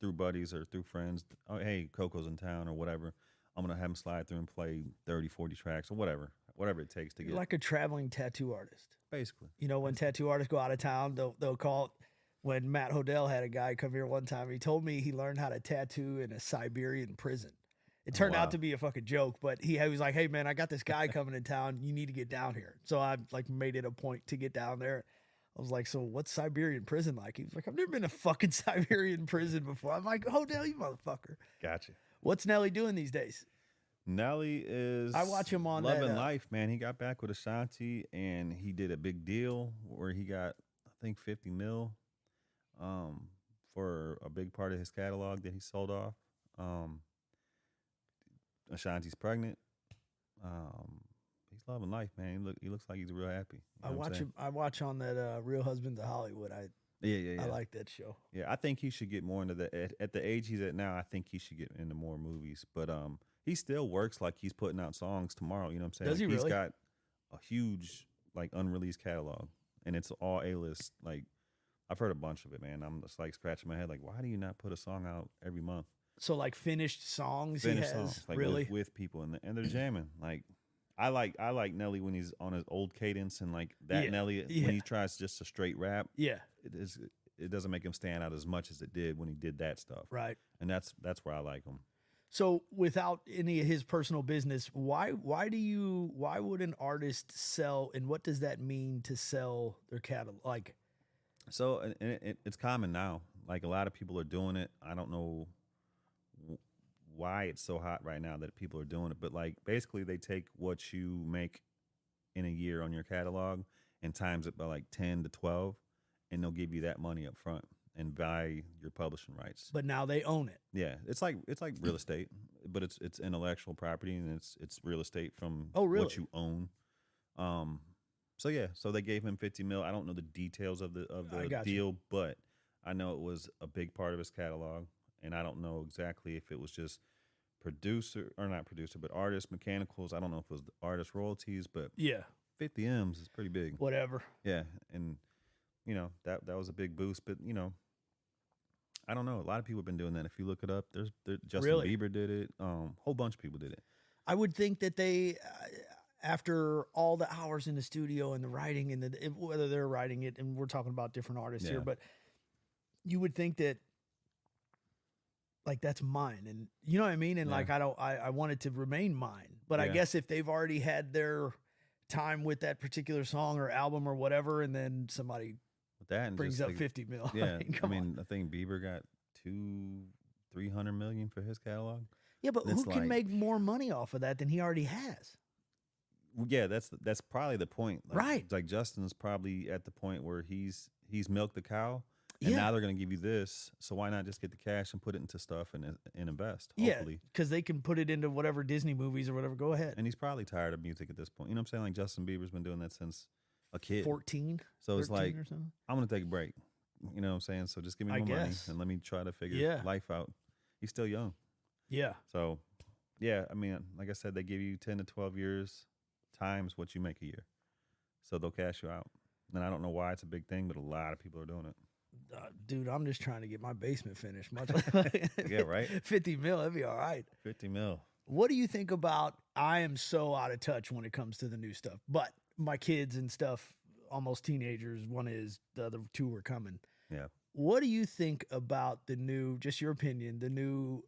through buddies or through friends, oh, hey, Coco's in town or whatever, I'm going to have him slide through and play 30, 40 tracks or whatever it takes to get. You're like a traveling tattoo artist. Basically. When tattoo artists go out of town, they'll call it. When Matt Hodel had a guy come here one time, he told me he learned how to tattoo in a Siberian prison. It turned out to be a fucking joke, but he was like, "Hey man, I got this guy coming in town. You need to get down here." So I like made it a point to get down there. I was like, "So what's Siberian prison like?" He was like, "I've never been to fucking Siberian prison before." I'm like, "Hodel, you motherfucker." Gotcha. What's Nelly doing these days? Nelly is I watch him on Loving Life, man. He got back with Ashanti, and he did a big deal where he got, I think, 50 mil for a big part of his catalog that he sold off. Ashanti's pregnant. He's loving life, man. He looks like he's real happy. I watch on that Real Husbands of Hollywood. Yeah. I like that show. Yeah, I think he should get more into the at the age he's at now. I think he should get into more movies, but he still works like he's putting out songs tomorrow. You know what I'm saying? Does he really? He's got a huge like unreleased catalog, and it's all A-list. Like, I've heard a bunch of it, man. I'm just like scratching my head, like, why do you not put a song out every month? So like finished songs, like really with people, and they're jamming. Like, I like Nelly when he's on his old cadence, and like that Nelly when he tries just a straight rap. Yeah, it doesn't make him stand out as much as it did when he did that stuff. Right, and that's where I like him. So without any of his personal business, why would an artist sell, and what does that mean to sell their catalog? Like, so it's common now. Like, a lot of people are doing it. I don't know why it's so hot right now that people are doing it, but like basically they take what you make in a year on your catalog and times it by like 10 to 12, and they'll give you that money up front and buy your publishing rights. But now they own it. Yeah, it's like real estate, but it's intellectual property, and it's real estate from really? what you own. So yeah, so they gave him 50 mil. I don't know the details of the deal, but I know it was a big part of his catalog, and I don't know exactly if it was just but artist mechanicals. I don't know if it was the artist royalties, but yeah, 50 M's is pretty big. Whatever. Yeah, and that was a big boost, but I don't know. A lot of people have been doing that. If you look it up, Justin Bieber did it. Whole bunch of people did it. I would think that they, after all the hours in the studio and the writing and whether they're writing it, and we're talking about different artists here, but you would think that, like, that's mine, and you know what I mean? And like, I want it to remain mine, but I guess if they've already had their time with that particular song or album or whatever, and then somebody with that and brings up 50 mil. Yeah. I think Bieber got 200-300 million for his catalog. Yeah. But who can make more money off of that than he already has? Yeah. That's probably the point. Right. Like Justin's probably at the point where he's milked the cow. And now they're going to give you this, so why not just get the cash and put it into stuff and invest? Hopefully. Yeah, because they can put it into whatever Disney movies or whatever. Go ahead. And he's probably tired of music at this point. You know what I'm saying? Like Justin Bieber's been doing that since a kid. 14. So it's like, I'm going to take a break. You know what I'm saying? So just give me my money and let me try to figure life out. He's still young. Yeah. So, yeah, I mean, like I said, they give you 10 to 12 years times what you make a year. So they'll cash you out. And I don't know why it's a big thing, but a lot of people are doing it. Dude, I'm just trying to get my basement finished. Yeah, right? 50 mil, that'd be all right. 50 mil. What do you think about, I am so out of touch when it comes to the new stuff, but my kids and stuff, almost teenagers, one is, the other two are coming. Yeah. What do you think about the new, just your opinion, the new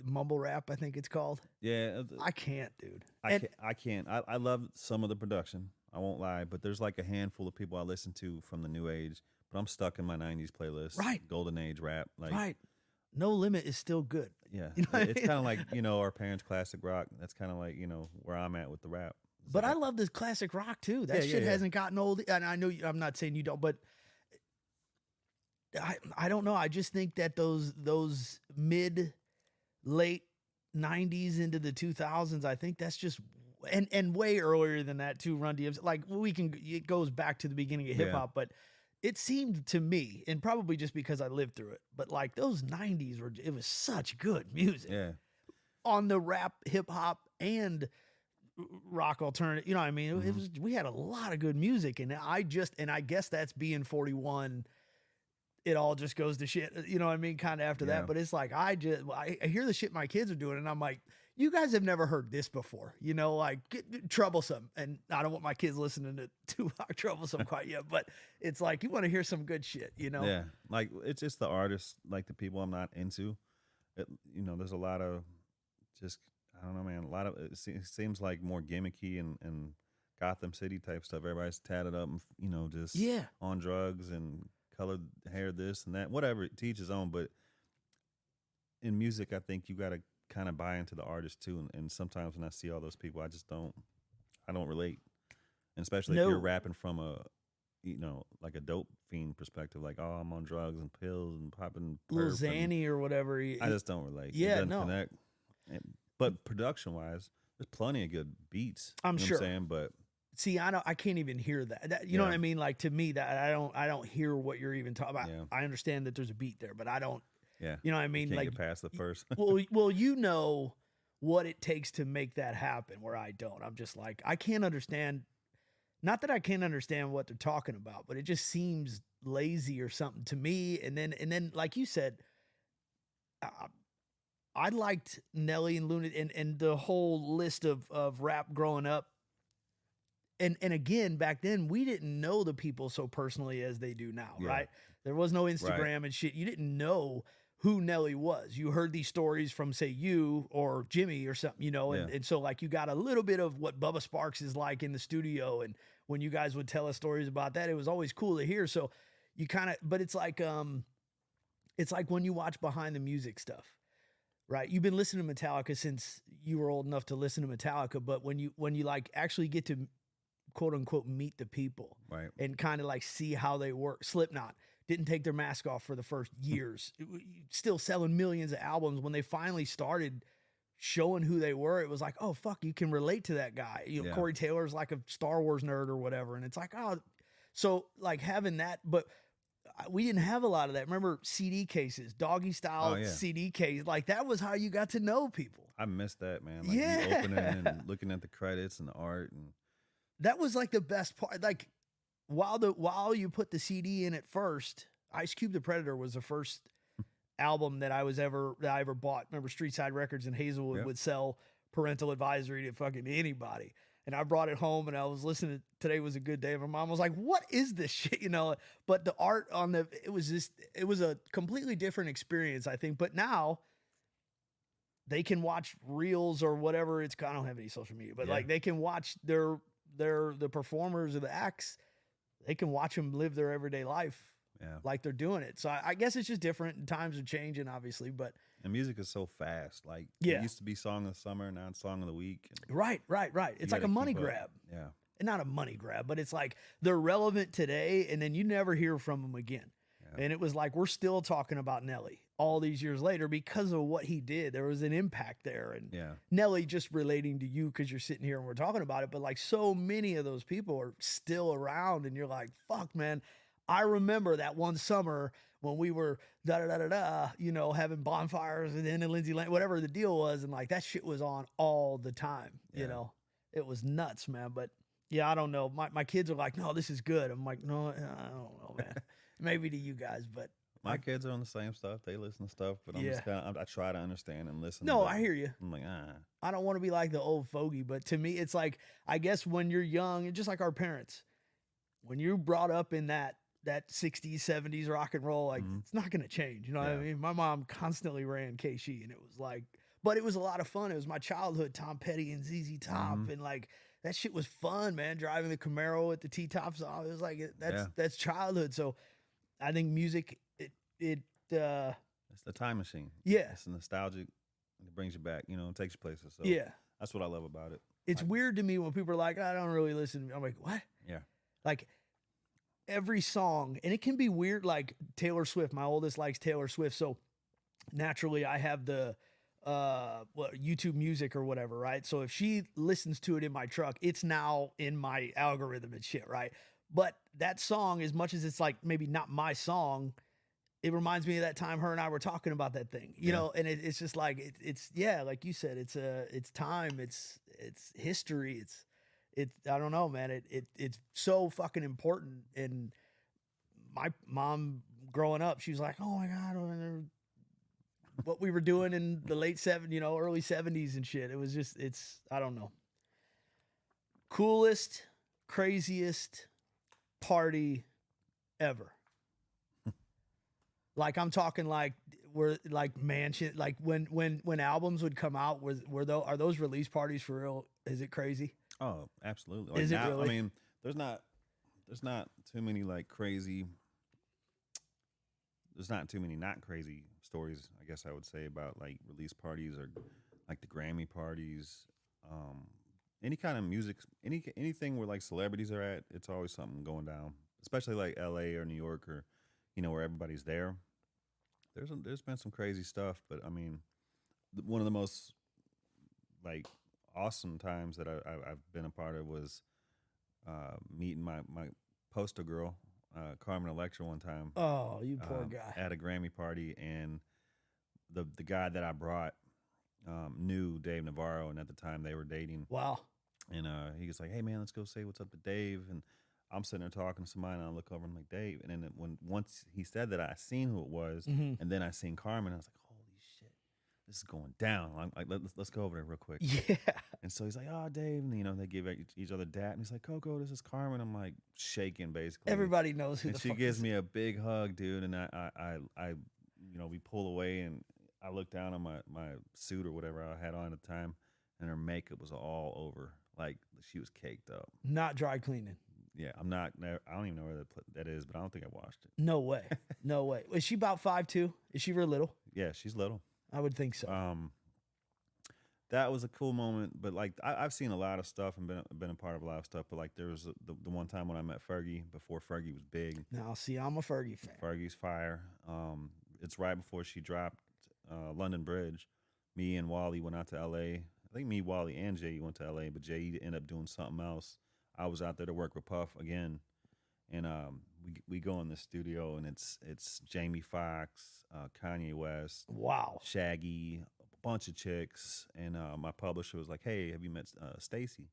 mumble rap, I think it's called? Yeah. I can't, dude. I can't. I love some of the production. I won't lie, but there's like a handful of people I listen to from the new age. But I'm stuck in my 90s playlist. Right. Golden age rap. Like, right. No Limit is still good. Yeah. You know it's kind of like, our parents' classic rock. That's kind of like, where I'm at with the rap. But I love this classic rock too. That shit hasn't gotten old. And I know I'm not saying you don't, but I don't know. I just think that those late 90s into the 2000s, I think that's just, and way earlier than that too, Run DMC. Like it goes back to the beginning of hip hop, but it seemed to me, and probably just because I lived through it, but like those 90s it was such good music. Yeah. On the rap, hip hop, and rock alternative. You know what I mean? It was, we had a lot of good music, and I guess that's being 41. It all just goes to shit. You know what I mean? Kind of after that. But it's like, I hear the shit my kids are doing, and I'm like, you guys have never heard this before, like Troublesome. And I don't want my kids listening to Tupac Troublesome quite yet, but it's like, you want to hear some good shit, Yeah. Like, it's just the artists, like the people I'm not into. There's a lot of just, I don't know, man, a lot of, it seems like more gimmicky and Gotham City type stuff. Everybody's tatted up and, just on drugs and colored hair, this and that, whatever, to each his own. But in music, I think you got to kind of buy into the artist too, and sometimes when I see all those people, I don't relate, and especially if you're rapping from a like a dope fiend perspective, like, oh, I'm on drugs and pills and popping Lil Xanny or whatever. I just don't relate. Yeah, it doesn't connect. But production wise, there's plenty of good beats. I'm sure. What I'm saying, but see, I can't even hear that. You know what I mean? Like, to me, that I don't hear what you're even talking about. Yeah. I understand that there's a beat there, but I don't. Yeah. You know what I mean? Can't like, get past the first. well, you know what it takes to make that happen, where I don't. I'm just like, I can't understand. Not that I can't understand what they're talking about, but it just seems lazy or something to me. And then, like you said, I liked Nelly and Luna and the whole list of rap growing up. And again, back then, we didn't know the people so personally as they do now, right? There was no Instagram and shit. You didn't know who Nelly was. You heard these stories from, say, you or Jimmy or something, and so, like, you got a little bit of what Bubba Sparks is like in the studio, and when you guys would tell us stories about that, it was always cool to hear. So you kind of, but it's like when you watch behind the music stuff, right? You've been listening to Metallica since you were old enough to listen to Metallica, but when you like actually get to quote unquote meet the people, Right. and kind of like see how they work. Slipknot didn't take their mask off for the first years, still selling millions of albums. When they finally started showing who they were, it was like, oh fuck, you can relate to that guy. You know, Yeah. Corey Taylor's like a Star Wars nerd or whatever, and it's like, oh, so like having that, but we didn't have a lot of that. Remember CD cases, doggy style Oh, yeah. CD case, like that was how you got to know people. I missed that, man. Like Yeah. you opening and looking at the credits and the art, and That was like the best part. Like while you put the CD in at first, Ice Cube the Predator was the first album that I ever bought. Remember, Street Side Records in Hazelwood Yep. would sell Parental Advisory to fucking anybody. And I brought it home and I was listening. Today Was a Good Day. My mom was like, "What is this shit?" You know. But the art on it was a completely different experience, I think. But now they can watch reels or whatever. I don't have any social media, but Yeah. like they can watch the performers or the acts. They can watch them live their everyday life yeah. like they're doing it. So I guess it's just different, and times are changing, obviously. But And music is so fast. Like Yeah. it used to be song of the summer, now it's song of the week. And right. It's like a gotta money keep up. grab. Yeah. And not a money grab, but it's like they're relevant today, and then you never hear from them again. Yeah. And it was like we're still talking about Nelly all these years later because of what he did. There was an impact there, and Yeah. Nelly just relating to you because you're sitting here and we're talking about it. But like so many of those people are still around, and you're like, fuck, man. I remember that one summer when we were you know, having bonfires and then in Lindsay Lane, whatever the deal was, and like that shit was on all the time. You Yeah. know, it was nuts, man. But yeah, I don't know. My kids are like, no, this is good. I'm like, no, I don't know, man. Maybe to you guys, but My kids are on the same stuff. They listen to stuff, but I'm Yeah. just I try to understand and listen. no, but I hear you. I'm like, I don't want to be like the old fogey, but to me, it's like, I guess when you're young, and just like our parents, when you're brought up in that 60s, 70s rock and roll, like Mhm. it's not going to change. You know what I Yeah. mean? My mom constantly ran KC, and it was like, but it was a lot of fun. It was my childhood, Tom Petty and ZZ Top. Mhm. And like, that shit was fun, man. Driving the Camaro with the T-tops on. It was like, Yeah. that's childhood. So I think music, it's the time machine. yeah, It's nostalgic. It brings you back. You know, it takes you places. So yeah. that's what I love about it. It's Like- weird to me when people are like, I don't really listen. I'm like, what? Yeah. Like every song, and it can be weird. Like Taylor Swift, my oldest likes Taylor Swift, so naturally I have the YouTube Music or whatever, right? So if she listens to it in my truck, it's now in my algorithm and shit, right? But that song, as much as it's like maybe not my song, it reminds me of that time her and I were talking about that thing, you Yeah. know. And it's just like it's yeah, like you said, it's time, it's history, it's I don't know, man. It's so fucking important. And my mom growing up, she was like, oh my god, what we were doing in the late 70s, you know, early 70s and shit. It was just I don't know, coolest, craziest party ever. Like I'm talking like we're like mansion, like when albums would come out, are those release parties for real? Is it crazy? Oh, absolutely. Like Is it now, really? I mean, there's not too many like crazy. There's not too many not crazy stories, I guess I would say, about like release parties or like the Grammy parties. Any kind of music, anything where like celebrities are at, it's always something going down. Especially like L.A. or New York, or you know, where everybody's there. There's been some crazy stuff, but I mean, one of the most like awesome times that I've been a part of was meeting my poster girl, Carmen Electra, one time. Oh, you poor guy. At a Grammy party, and the guy that I brought knew Dave Navarro, and at the time they were dating. Wow. And he was like, "Hey man, let's go say what's up to Dave." And I'm sitting there talking to somebody, and I look over and I'm like, "Dave." And then once he said that, I seen who it was, Mhm. and then I seen Carmen. I was like, "Holy shit, this is going down!" I'm like, "Let's go over there real quick." Yeah. And so he's like, "Oh, Dave," and you know they give each other dap, and he's like, "Coco, this is Carmen." I'm like shaking basically. Everybody knows who And the she fuck gives this me a big hug, dude, and I you know, we pull away, and I look down on my suit or whatever I had on at the time, and her makeup was all over, like she was caked up. Not dry cleaning. Yeah, I don't even know where that is, but I don't think I washed it. No way. No way. Is she about 5'2"? Is she real little? Yeah, she's little. I would think so. that was a cool moment. But like I've seen a lot of stuff and been a part of a lot of stuff. But like there was the one time when I met Fergie before Fergie was big. Now, see, I'm a Fergie fan. Fergie's fire. It's right before she dropped London Bridge. Me and Wally went out to L.A. I think me, Wally, and Jay went to L.A., but Jay ended up doing something else. I was out there to work with Puff again, and we go in the studio, and it's Jamie Foxx, Kanye West, Wow, Shaggy, a bunch of chicks, and my publisher was like, "Hey, have you met Stacy?"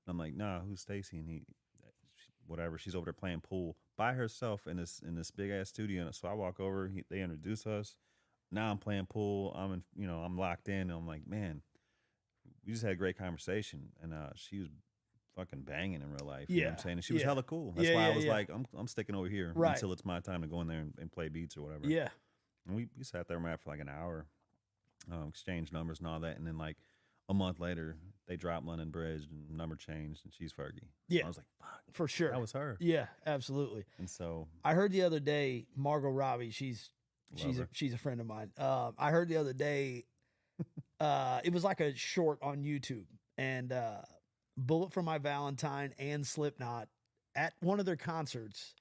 And I'm like, "Nah, who's Stacy?" And whatever, she's over there playing pool by herself in this big ass studio. And so I walk over, they introduce us. Now I'm playing pool. I'm locked in. And I'm like, man, we just had a great conversation. And she was fucking banging in real life. You know what I'm saying? And she was hella cool. That's why I was like, I'm sticking over here until it's my time to go in there and play beats or whatever. Yeah. And we sat there and rapped for like an hour, exchanged numbers and all that. And then like a month later, they dropped London Bridge and the number changed and she's Fergie. Yeah. So I was like, fuck. For sure. That was her. Yeah, absolutely. And so I heard the other day, Margot Robbie, she's a friend of mine. I heard the other day, it was like a short on YouTube, and Bullet for My Valentine and Slipknot at one of their concerts.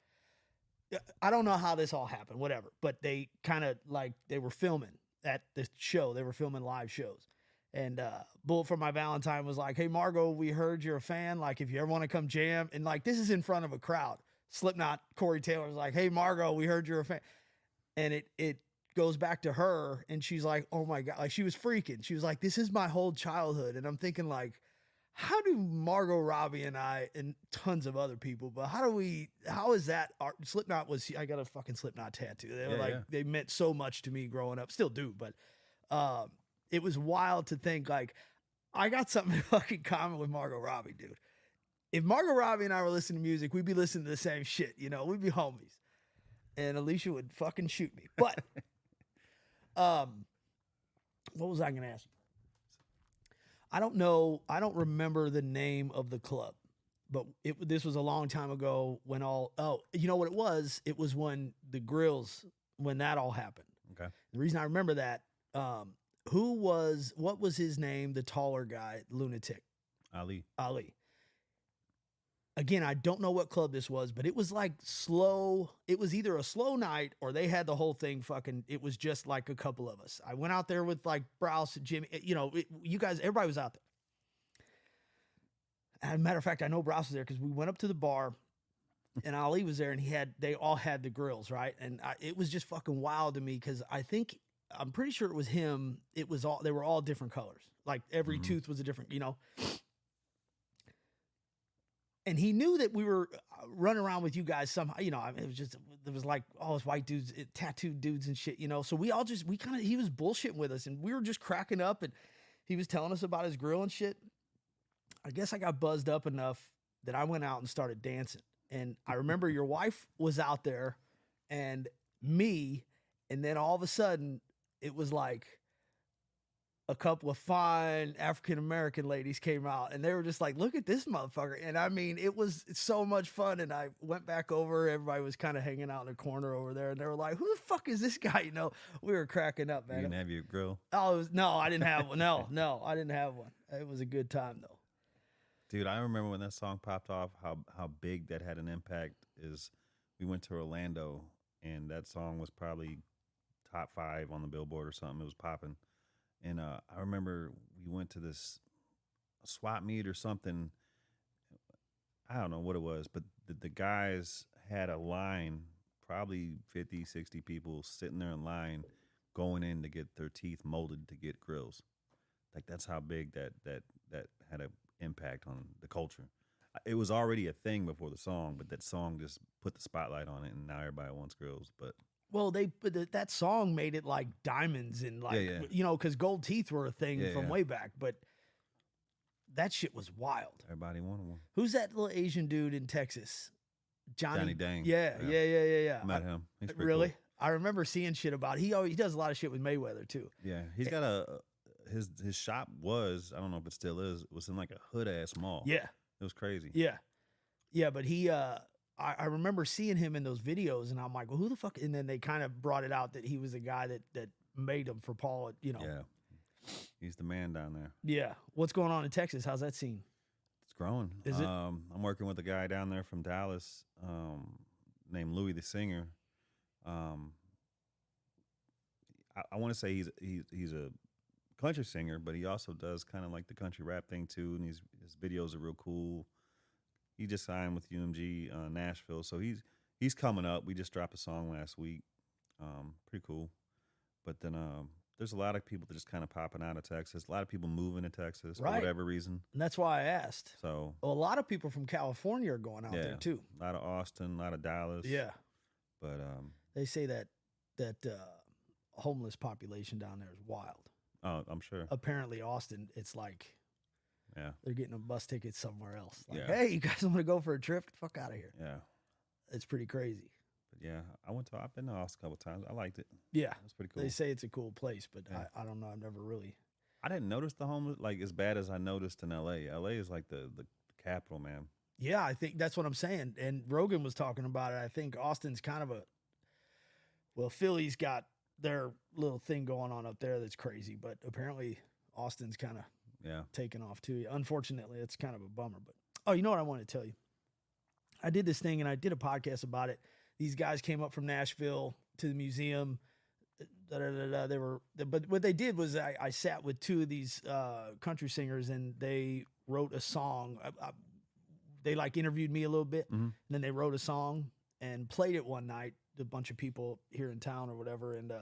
I don't know how this all happened, whatever, but they kind of like they were filming at the show. They were filming live shows. And Bullet for My Valentine was like, "Hey, Margot, we heard you're a fan. Like, if you ever want to come jam," and like this is in front of a crowd. Slipknot, Corey Taylor was like, "Hey, Margot, we heard you're a fan." And it goes back to her, and she's like, "Oh my God," like she was freaking. She was like, "This is my whole childhood." And I'm thinking like, how do Margot Robbie and I and tons of other people, but how is that art? Slipknot I got a fucking Slipknot tattoo. They were they meant so much to me growing up, still do, but it was wild to think like, I got something in fucking common with Margot Robbie, dude. If Margot Robbie and I were listening to music, we'd be listening to the same shit, we'd be homies. And Alicia would fucking shoot me. But what was I going to ask you? I don't know. I don't remember the name of the club, but this was a long time ago when you know what it was? It was when the grills, when that all happened. Okay. The reason I remember that, what was his name? The taller guy, lunatic. Ali. Again, I don't know what club this was, but it was like slow. It was either a slow night or they had the whole thing fucking, it was just like a couple of us. I went out there with like Browse and Jimmy, you guys, everybody was out there. As a matter of fact, I know Browse was there because we went up to the bar and Ali was there and they all had the grills, right? And it was just fucking wild to me because I'm pretty sure it was him. They were all different colors. Like every tooth was a different, And he knew that we were running around with you guys somehow, there was like all those white dudes, tattooed dudes and shit, So he was bullshitting with us and we were just cracking up and he was telling us about his grill and shit. I guess I got buzzed up enough that I went out and started dancing. And I remember your wife was out there and me, and then all of a sudden it was like a couple of fine African-American ladies came out and they were just like, "Look at this motherfucker." And I mean, it was so much fun. And I went back over, everybody was kind of hanging out in the corner over there and they were like, "Who the fuck is this guy?" We were cracking up, man. You didn't have your grill? No, I didn't have one. No, I didn't have one. It was a good time though. Dude, I remember when that song popped off, how big that had an impact is we went to Orlando and that song was probably top 5 on the Billboard or something. It was popping. And I remember we went to this swap meet or something. I don't know what it was, but the guys had a line, probably 50, 60 people sitting there in line going in to get their teeth molded to get grills. Like that's how big that had an impact on the culture. It was already a thing before the song, but that song just put the spotlight on it, and now everybody wants grills. But that song made it like diamonds and like, because gold teeth were a thing from way back, but that shit was wild. Everybody wanted one. Who's that little Asian dude in Texas? Johnny Dang. Yeah. Met him. He's really? cool. I remember seeing shit about it. He does a lot of shit with Mayweather too. Yeah. He's got his shop was, I don't know if it still is, it was in like a hood ass mall. Yeah. It was crazy. Yeah. Yeah, but he I remember seeing him in those videos and I'm like, well, who the fuck? And then they kind of brought it out that he was the guy that made them for Paul, Yeah. He's the man down there. Yeah. What's going on in Texas? How's that scene? It's growing. Is it? I'm working with a guy down there from Dallas, named Louis the Singer. I want to say he's a country singer, but he also does kind of like the country rap thing too, and his videos are real cool. He just signed with UMG Nashville, so he's coming up. We just dropped a song last week, pretty cool. But then there's a lot of people that just kind of popping out of Texas. A lot of people moving to Texas for whatever reason. And that's why I asked. So a lot of people from California are going out there too. A lot of Austin, a lot of Dallas. Yeah, but they say that homeless population down there is wild. Oh, I'm sure. Apparently, Austin, it's like they're getting a bus ticket somewhere else. Like, hey, you guys want to go for a trip? Get the fuck out of here. Yeah, it's pretty crazy. But yeah, I've been to Austin a couple times. I liked it. Yeah, it's pretty cool. They say it's a cool place, but I don't know. I've never really. I didn't notice the homeless like as bad as I noticed in LA. LA is like the capital, man. Yeah, I think that's what I'm saying. And Rogan was talking about it. I think Austin's kind of Philly's got their little thing going on up there that's crazy, but apparently Austin's kind of taking off too. Unfortunately, it's kind of a bummer. But you know what I want to tell you? I did this thing and I did a podcast about it. These guys came up from Nashville to the museum. But what they did was I sat with two of these country singers and they wrote a song. They like interviewed me a little bit, and then they wrote a song and played it one night. A bunch of people here in town or whatever, and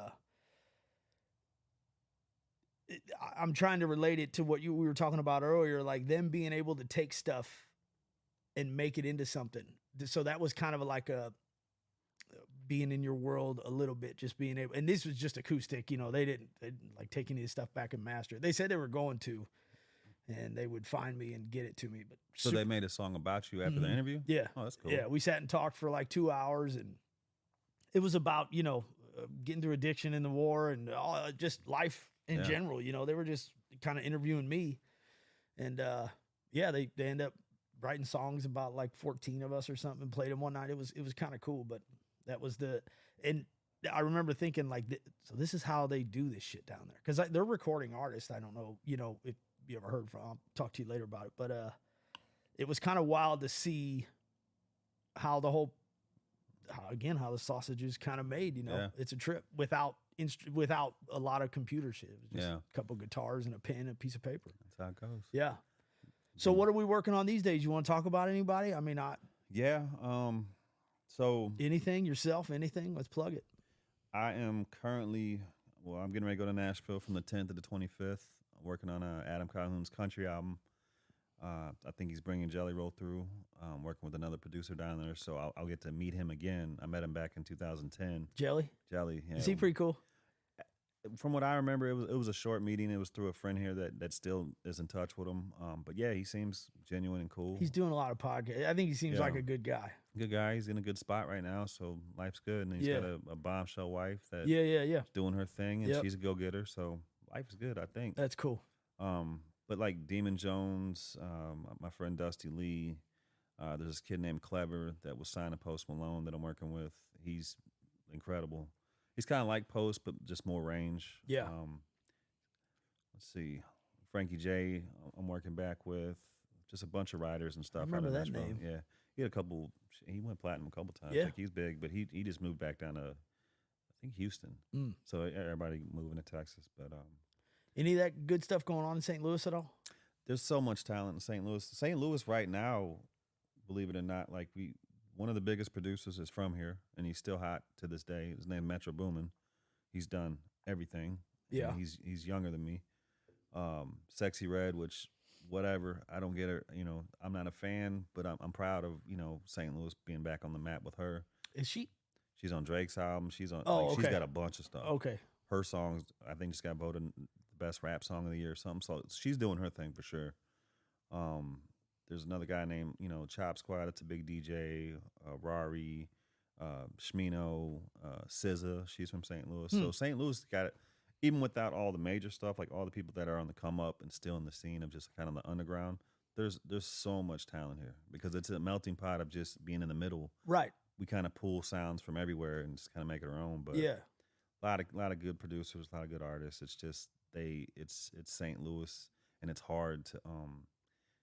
I'm trying to relate it to what we were talking about earlier, like them being able to take stuff and make it into something. So that was kind of like a being in your world a little bit, just being able. And this was just acoustic, you know. They didn't like take any of this stuff back and master it. They said they were going to, and they would find me and get it to me. But so they made a song about you after the interview. Yeah, oh, that's cool. Yeah, we sat and talked for like 2 hours and. It was about, getting through addiction in the war and just life in general. You know, they were just kind of interviewing me. And, they end up writing songs about like 14 of us or something and played them one night. It was kind of cool, but that was and I remember thinking like, so this is how they do this shit down there. Because they're recording artists. I don't know, if you ever heard from, I'll talk to you later about it. But it was kind of wild to see how the how the sausage is kind of made, It's a trip without a lot of computer shit. It was just a couple guitars and a pen and a piece of paper. That's how it goes. Yeah. So what are we working on these days? You want to talk about anybody? I mean, so anything yourself, anything, let's plug it. I am currently, I'm getting ready to go to Nashville from the 10th to the 25th. I'm working on Adam Calhoun's country album. I think he's bringing Jelly Roll through, working with another producer down there, so I'll get to meet him again. I met him back in 2010. Jelly, yeah. Is he pretty cool? From what I remember, it was a short meeting. It was through a friend here that still is in touch with him. But yeah, he seems genuine and cool. He's doing a lot of podcasts. I think he seems like a good guy. Good guy. He's in a good spot right now, so life's good. And he's got a bombshell wife that doing her thing, and she's a go-getter, so life is good, I think. That's cool. But like Demon Jones, my friend Dusty Lee, there's this kid named Clever that was signed to Post Malone that I'm working with. He's incredible. He's kind of like Post, but just more range. Yeah. Let's see. Frankie J, I'm working back with. Just a bunch of writers and stuff. I remember that name. Yeah. He had he went platinum a couple times. Yeah. Like he's big, but he just moved back down to, I think, Houston. So everybody moving to Texas. But any of that good stuff going on in St. Louis at all? There's so much talent in St. Louis. St. Louis right now, believe it or not, like one of the biggest producers is from here, and he's still hot to this day. His name Metro Boomin. He's done everything. Yeah. He's younger than me. Sexy Red, which whatever, I don't get her. I'm not a fan, but I'm proud of St. Louis being back on the map with her. Is she? She's on Drake's album. She's on. Oh, okay. She's got a bunch of stuff. Okay. Her songs, I think, just got voted the best rap song of the year or something. So she's doing her thing for sure. There's another guy named Chop Squad. It's a big DJ. Rari, Shmino, SZA. She's from St. Louis. So St. Louis got it. Even without all the major stuff, like all the people that are on the come up and still in the scene of just kind of the underground, there's so much talent here because it's a melting pot of just being in the middle. Right. We kind of pull sounds from everywhere and just kind of make it our own. But yeah, a lot of good producers, a lot of good artists. It's just it's St. Louis, and it's hard to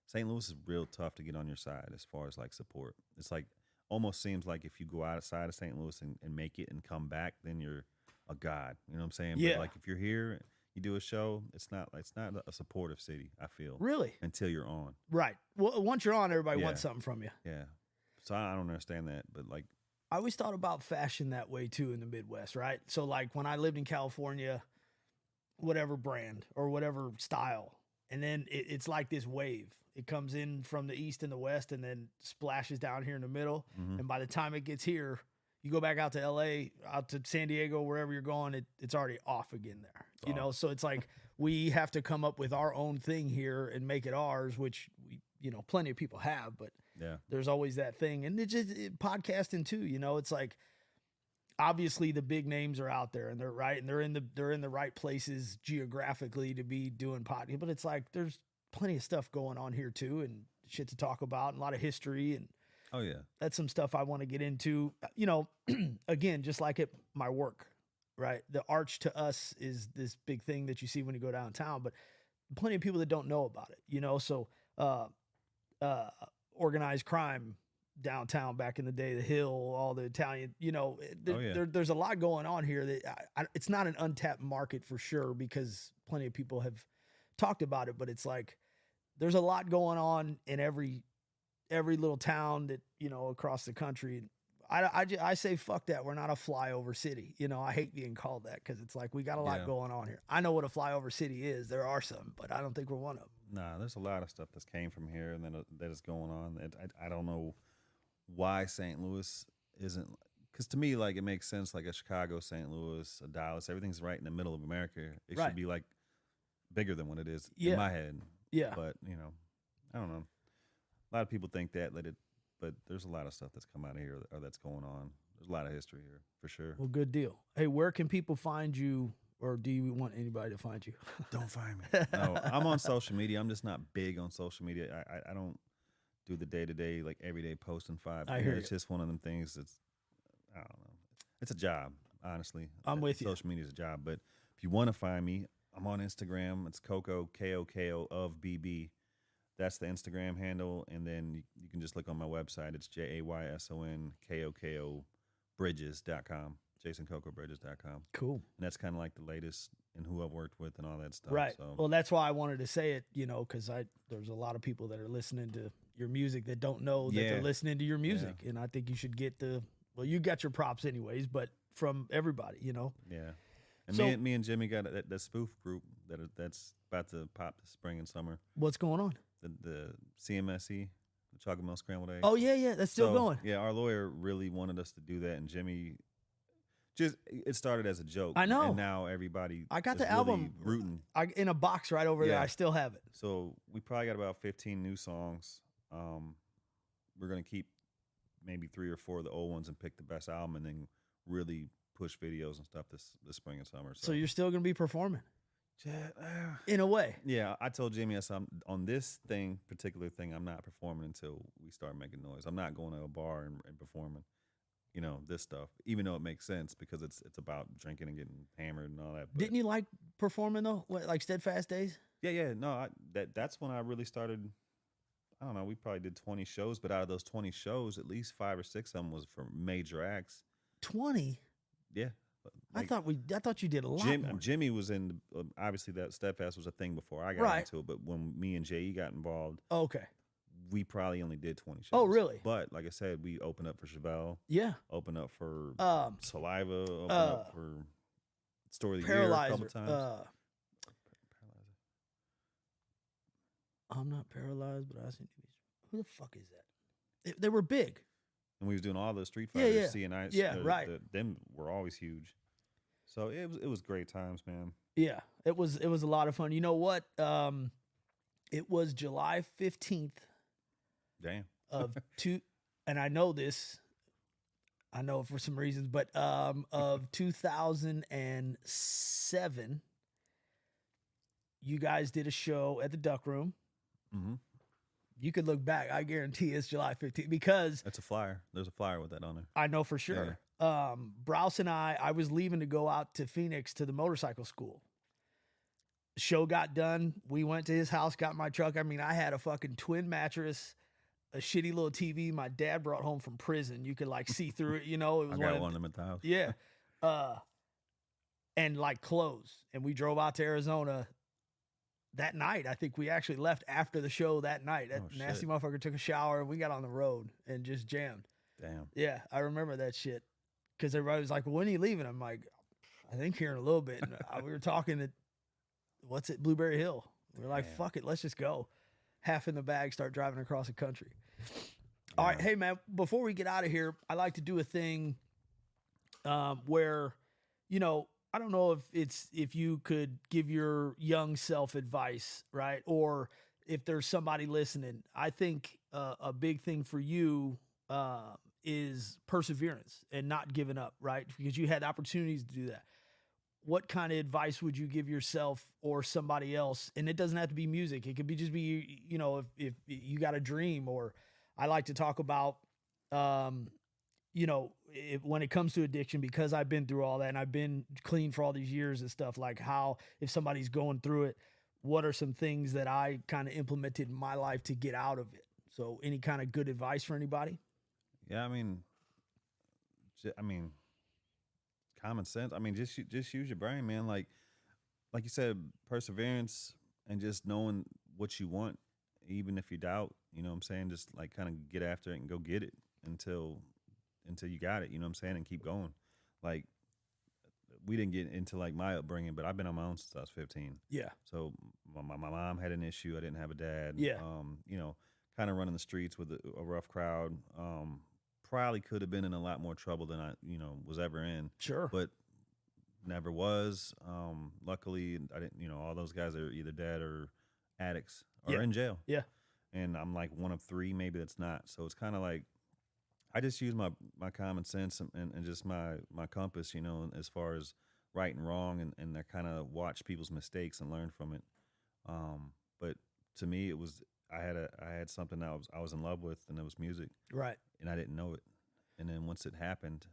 St. Louis is real tough to get on your side as far as like support. It's like almost seems like if you go outside of St. Louis and make it and come back, then you're a god. You know what I'm saying? Yeah. But like if you're here, you do a show, it's not a supportive city, I feel. Really? Until you're on. Right. Well, once you're on, everybody wants something from you. Yeah. So I don't understand that, but like I always thought about fashion that way too in the Midwest, right? So like when I lived in California, whatever brand or whatever style, and then it's like this wave. It comes in from the east and the west and then splashes down here in the middle. Mhm. And by the time it gets here, you go back out to LA, out to San Diego, wherever you're going, it's already off again there. You know, so it's like we have to come up with our own thing here and make it ours, which we, you know, plenty of people have, but there's always that thing. And it's just podcasting too, you know, it's like obviously the big names are out there and they're right and they're in the right places geographically to be doing podcasting, but it's like there's plenty of stuff going on here too and shit to talk about and a lot of history and that's some stuff I want to get into, you know. Again, just like at my work, right? The arch to us is this big thing that you see when you go downtown, but plenty of people that don't know about it, you know. So organized crime downtown back in the day, the Hill, all the Italian, you know, there's a lot going on here that it's not an untapped market for sure because plenty of people have talked about it, but it's like there's a lot going on in every little town that, you know, across the country. I say fuck that. We're not a flyover city. You know, I hate being called that because it's like we got a lot going on here. I know what a flyover city is. There are some, but I don't think we're one of them. Nah, there's a lot of stuff that's came from here and then that is going on. I don't know why St. Louis isn't, because to me, like it makes sense. Like a Chicago, St. Louis, a Dallas, everything's right in the middle of America. It should be like bigger than what it is in my head. Yeah, but you know, I don't know. A lot of people think that, but there's a lot of stuff that's come out of here or that's going on. There's a lot of history here for sure. Well, good deal. Hey, where can people find you, or do you want anybody to find you? Don't find me. No, I'm on social media. I'm just not big on social media. I don't do the day-to-day, like everyday posting 5 minutes. It's just one of them things that's, I don't know. It's a job, honestly. I'm with you. Social media is a job. But if you want to find me, I'm on Instagram. It's KOKO, KOKO of BB. That's the Instagram handle. And then you can just look on my website. It's JAYSONKOKO bridges.com. JaysonKokoBridges.com. Cool. And that's kind of like the latest in who I've worked with and all that stuff. Right. So. Well, that's why I wanted to say it, you know, because there's a lot of people that are listening to your music that don't know that they're listening to your music. Yeah. And I think you should get you got your props anyways, but from everybody, you know. Yeah. And so, me and Jimmy got that spoof group that's about to pop this spring and summer. What's going on? The CMSE, the Chocolate Milk Scrambled Eggs. Oh, yeah. That's still going. Yeah, our lawyer really wanted us to do that, and Jimmy it started as a joke. I know. And now everybody I got the really album rooting. In a box right over there. I still have it. So we probably got about 15 new songs. We're going to keep maybe 3 or 4 of the old ones and pick the best album and then really push videos and stuff this spring and summer. So you're still going to be performing? In a way. Yeah, I told Jimmy on this particular thing, I'm not performing until we start making noise. I'm not going to a bar and performing. You know, this stuff, even though it makes sense because it's about drinking and getting hammered and all that. But, didn't you like performing though? Like Steadfast Days? Yeah. No, that's when I really started. I don't know. We probably did 20 shows, but out of those 20 shows, at least 5 or 6 of them was for major acts. 20? Yeah. Like, I thought you did a lot more. Jimmy was in. Obviously, that Steadfast was a thing before I got into it. But when me and Jay got involved, we probably only did 20 shows. Oh, really? But like I said, we opened up for Chevelle. Yeah. Opened up for Saliva. Opened up for Story of the Paralyzer. Year a couple times. Paralyzer. I'm not paralyzed, but I seen who the fuck is that? They were big. And we was doing all the Street Fighters, CNI. Yeah, right. Them were always huge. So it was great times, man. Yeah, it was a lot of fun. You know what? It was July 15th. Damn. And I know this. I know it for some reasons, but of 2007, you guys did a show at the Duck Room. Mm-hmm. You could look back. I guarantee it's July 15th because that's a flyer. There's a flyer with that on there. I know for sure. Yeah. Browse and I was leaving to go out to Phoenix to the motorcycle school. Show got done. We went to his house, got my truck. I mean, I had a fucking twin mattress, a shitty little TV my dad brought home from prison. You could like see through it, you know. It was I got one of them at the house. yeah. And like clothes. And we drove out to Arizona that night. I think we actually left after the show that night. That nasty motherfucker took a shower and we got on the road and just jammed. Damn. Yeah, I remember that shit. Because everybody was like, well, when are you leaving? I'm like, I think here in a little bit. And we were talking at, Blueberry Hill. We were like, fuck it, let's just go. Half in the bag, start driving across the country. All right, hey, man, before we get out of here, I like to do a thing where, you know, I don't know if you could give your young self advice, right? Or if there's somebody listening. I think a big thing for you is perseverance and not giving up, right? Because you had opportunities to do that. What kind of advice would you give yourself or somebody else? And it doesn't have to be music. It could be just be, you know, if you got a dream. Or I like to talk about, you know, when it comes to addiction, because I've been through all that and I've been clean for all these years and stuff, like how, if somebody's going through it, what are some things that I kind of implemented in my life to get out of it? So any kind of good advice for anybody? Yeah, I mean, common sense. I mean, just use your brain, man. Like you said, perseverance and just knowing what you want, even if you doubt. You know what I'm saying? Just like kind of get after it and go get it until you got it. You know what I'm saying? And keep going. Like, we didn't get into like my upbringing, but I've been on my own since I was 15. Yeah. So my mom had an issue. I didn't have a dad. Yeah. You know, kind of running the streets with a rough crowd. Probably could have been in a lot more trouble than I, you know, was ever in. Sure. But never was. Luckily, I didn't, you know, all those guys are either dead or addicts or in jail. Yeah. And I'm like one of three, maybe that's not. So it's kind of like, I just use my common sense and just my compass, you know, as far as right and wrong, and I kind of watch people's mistakes and learn from it. But to me, it was, I had something that I was in love with, and it was music. Right. And I didn't know it. And then once it happened,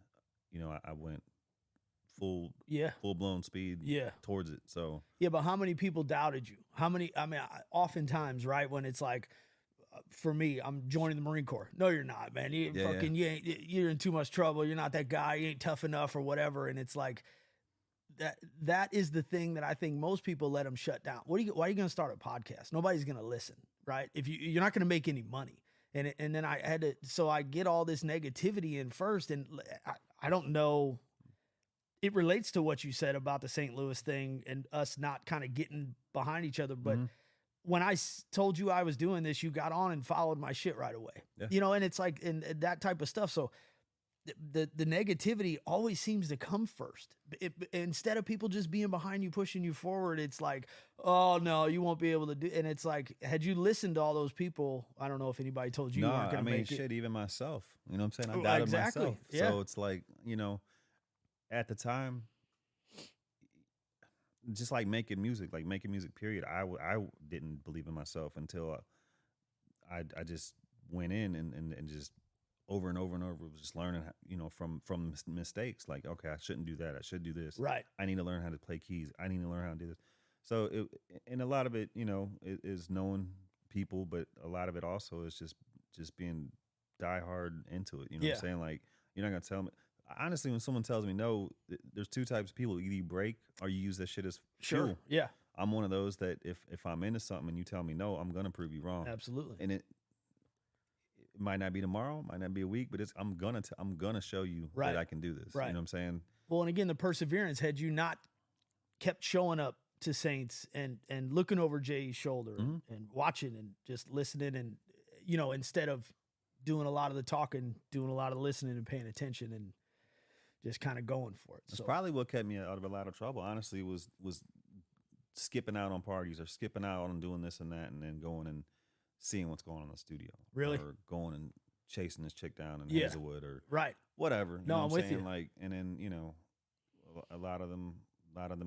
you know, I went full blown speed towards it. So yeah, but how many people doubted you? How many? I mean, oftentimes, right, when it's like, for me, I'm joining the Marine Corps. No, you're not, man. You're in too much trouble. You're not that guy. You ain't tough enough or whatever. And it's like that is the thing that I think most people let them shut down. Why are you going to start a podcast? Nobody's going to listen, right? If you're not going to make any money. And then I had to, so I get all this negativity in first, and I don't know. It relates to what you said about the St. Louis thing and us not kind of getting behind each other. But when I told you I was doing this, you got on and followed my shit right away. Yeah. You know, and it's like, and that type of stuff. So the negativity always seems to come first. Instead of people just being behind you, pushing you forward, it's like, oh no, you won't be able to do. And it's like, had you listened to all those people, I don't know if anybody told you you weren't going to make it. Even myself, you know what I'm saying? I doubted myself. Yeah. So it's like, you know, at the time, just like making music period, I didn't believe in myself until I just went in and just over and over and over was just learning, you know, from mistakes. Like, okay, I shouldn't do that. I should do this. Right. I need to learn how to play keys. I need to learn how to do this. So and a lot of it, you know, is knowing people, but a lot of it also is just being diehard into it. You know what I'm saying? Like, you're not going to tell me. Honestly, when someone tells me no, there's two types of people. Either you break or you use that shit as fuel. Yeah. I'm one of those that if I'm into something and you tell me no, I'm gonna prove you wrong. Absolutely. And it might not be tomorrow, might not be a week, but I'm gonna show you that I can do this. Right. You know what I'm saying? Well, and again, the perseverance, had you not kept showing up to Saints and looking over Jay's shoulder and watching and just listening, and, you know, instead of doing a lot of the talking, doing a lot of listening and paying attention and just kind of going for it. That's probably what kept me out of a lot of trouble, honestly, was skipping out on parties or skipping out on doing this and that, and then going and seeing what's going on in the studio. Really? Or going and chasing this chick down in Hazelwood or whatever. You no, know I'm what with saying? you. Like, and then, you know, a lot of them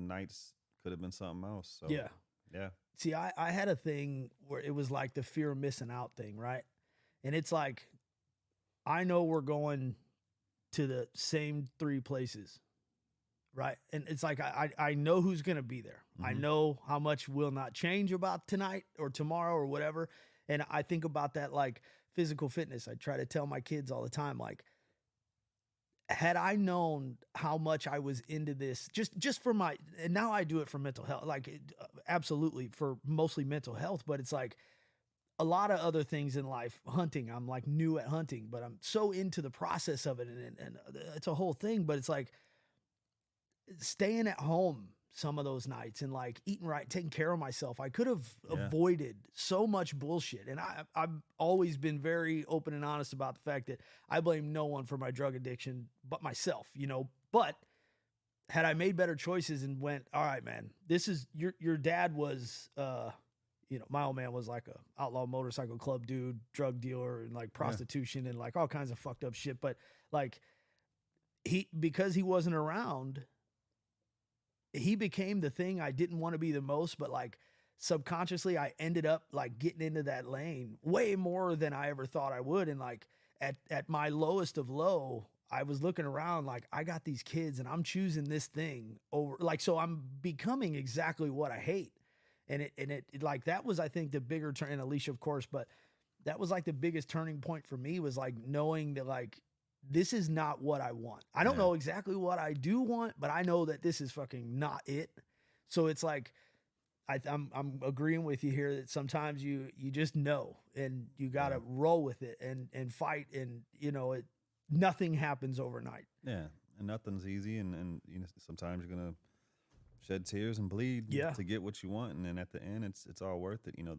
nights could have been something else. So, yeah. See, I had a thing where it was like the fear of missing out thing, right? And it's like, I know we're going to the same three places, right? And it's like I know who's gonna be there. I know how much will not change about tonight or tomorrow or whatever. And I think about that like physical fitness. I try to tell my kids all the time, like, had I known how much I was into this, just for my, and now I do it for mental health, like absolutely for mostly mental health, but it's like a lot of other things in life. Hunting, I'm like new at hunting, but I'm so into the process of it, and it's a whole thing. But it's like staying at home some of those nights and like eating right, taking care of myself. I could have avoided so much bullshit. And I've always been very open and honest about the fact that I blame no one for my drug addiction but myself, you know. But had I made better choices and went, all right, man, this is your dad was, you know, my old man was like a outlaw motorcycle club dude, drug dealer, and like prostitution and like all kinds of fucked up shit. But like because he wasn't around, he became the thing I didn't want to be the most, but like subconsciously I ended up like getting into that lane way more than I ever thought I would. And like at my lowest of low, I was looking around like, I got these kids and I'm choosing this thing over, like, so I'm becoming exactly what I hate. And it like, that was, I think, the bigger turn, and Alicia, of course, but that was like the biggest turning point for me, was like knowing that like, this is not what I want. I don't know exactly what I do want, but I know that this is fucking not it. So it's like, I'm agreeing with you here that sometimes you just know, and you got to roll with it and fight. And you know, nothing happens overnight. Yeah. And nothing's easy. And you know, sometimes you're going to shed tears and bleed to get what you want. And then at the end, it's all worth it. You know,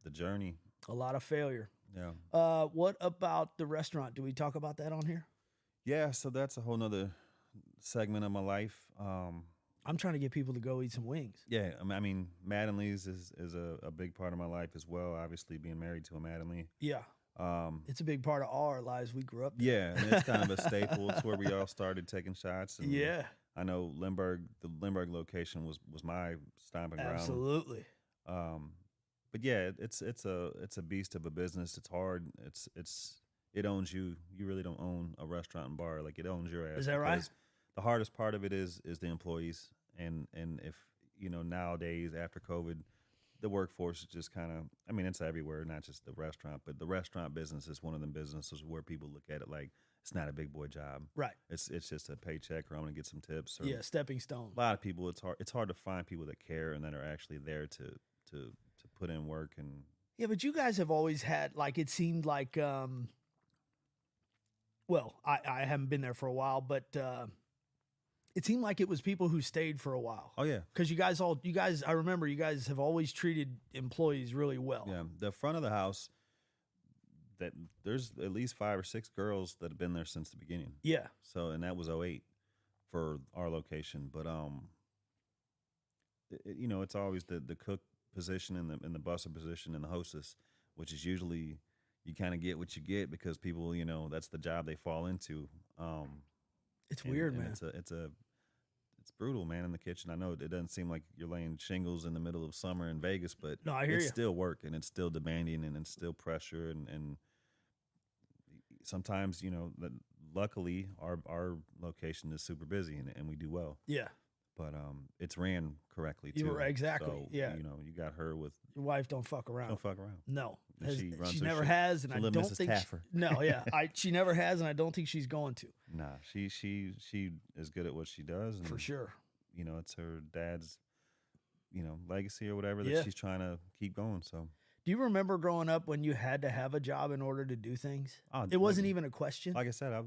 the journey. A lot of failure. Yeah. What about the restaurant? Do we talk about that on here? Yeah. So that's a whole nother segment of my life. I'm trying to get people to go eat some wings. Yeah. I mean, Mattingly's is a big part of my life as well. Obviously being married to a Mattingly. Yeah. It's a big part of all our lives. We grew up there. Yeah. And it's kind of a staple. It's where we all started taking shots. And yeah. I know the Lindbergh location was my stomping ground. Absolutely. But yeah, it's a beast of a business. It's hard. It owns you. You really don't own a restaurant and bar. Like, it owns your ass. Is that right? The hardest part of it is the employees. And if, you know, nowadays after COVID, the workforce is just kind of, I mean, it's everywhere, not just the restaurant, but the restaurant business is one of them businesses where people look at it like it's not a big boy job. Right. It's just a paycheck, or I'm going to get some tips. Or Stepping stone. A lot of people, it's hard to find people that care and that are actually there to put in work. And yeah, but you guys have always had, like, it seemed like, well, I haven't been there for a while, but it seemed like it was people who stayed for a while. Oh yeah, because you guys, I remember you guys have always treated employees really well. Yeah, the front of the house, that there's at least 5 or 6 girls that have been there since the beginning. Yeah. So, and that was 2008 for our location, but you know, it's always the cook position and the busser position and the hostess, which is usually you kind of get what you get because people, you know, that's the job they fall into. It's weird, man. It's brutal, man, in the kitchen. I know it doesn't seem like you're laying shingles in the middle of summer in Vegas, but no, I hear it's you. still work, and it's still demanding, and it's still pressure, and sometimes, you know, luckily our location is super busy and we do well. Yeah. But it's ran correctly too. You were exactly. So, yeah. You know, you got her with your wife. Don't fuck around. Don't fuck around. No. She never has, and I don't Mrs. think Taffer. no. Yeah. She never has, and I don't think she's going to. Nah. She is good at what she does. And, for sure. You know, it's her dad's, you know, legacy or whatever that she's trying to keep going. So. Do you remember growing up when you had to have a job in order to do things? Oh, it wasn't even a question. Like I said, at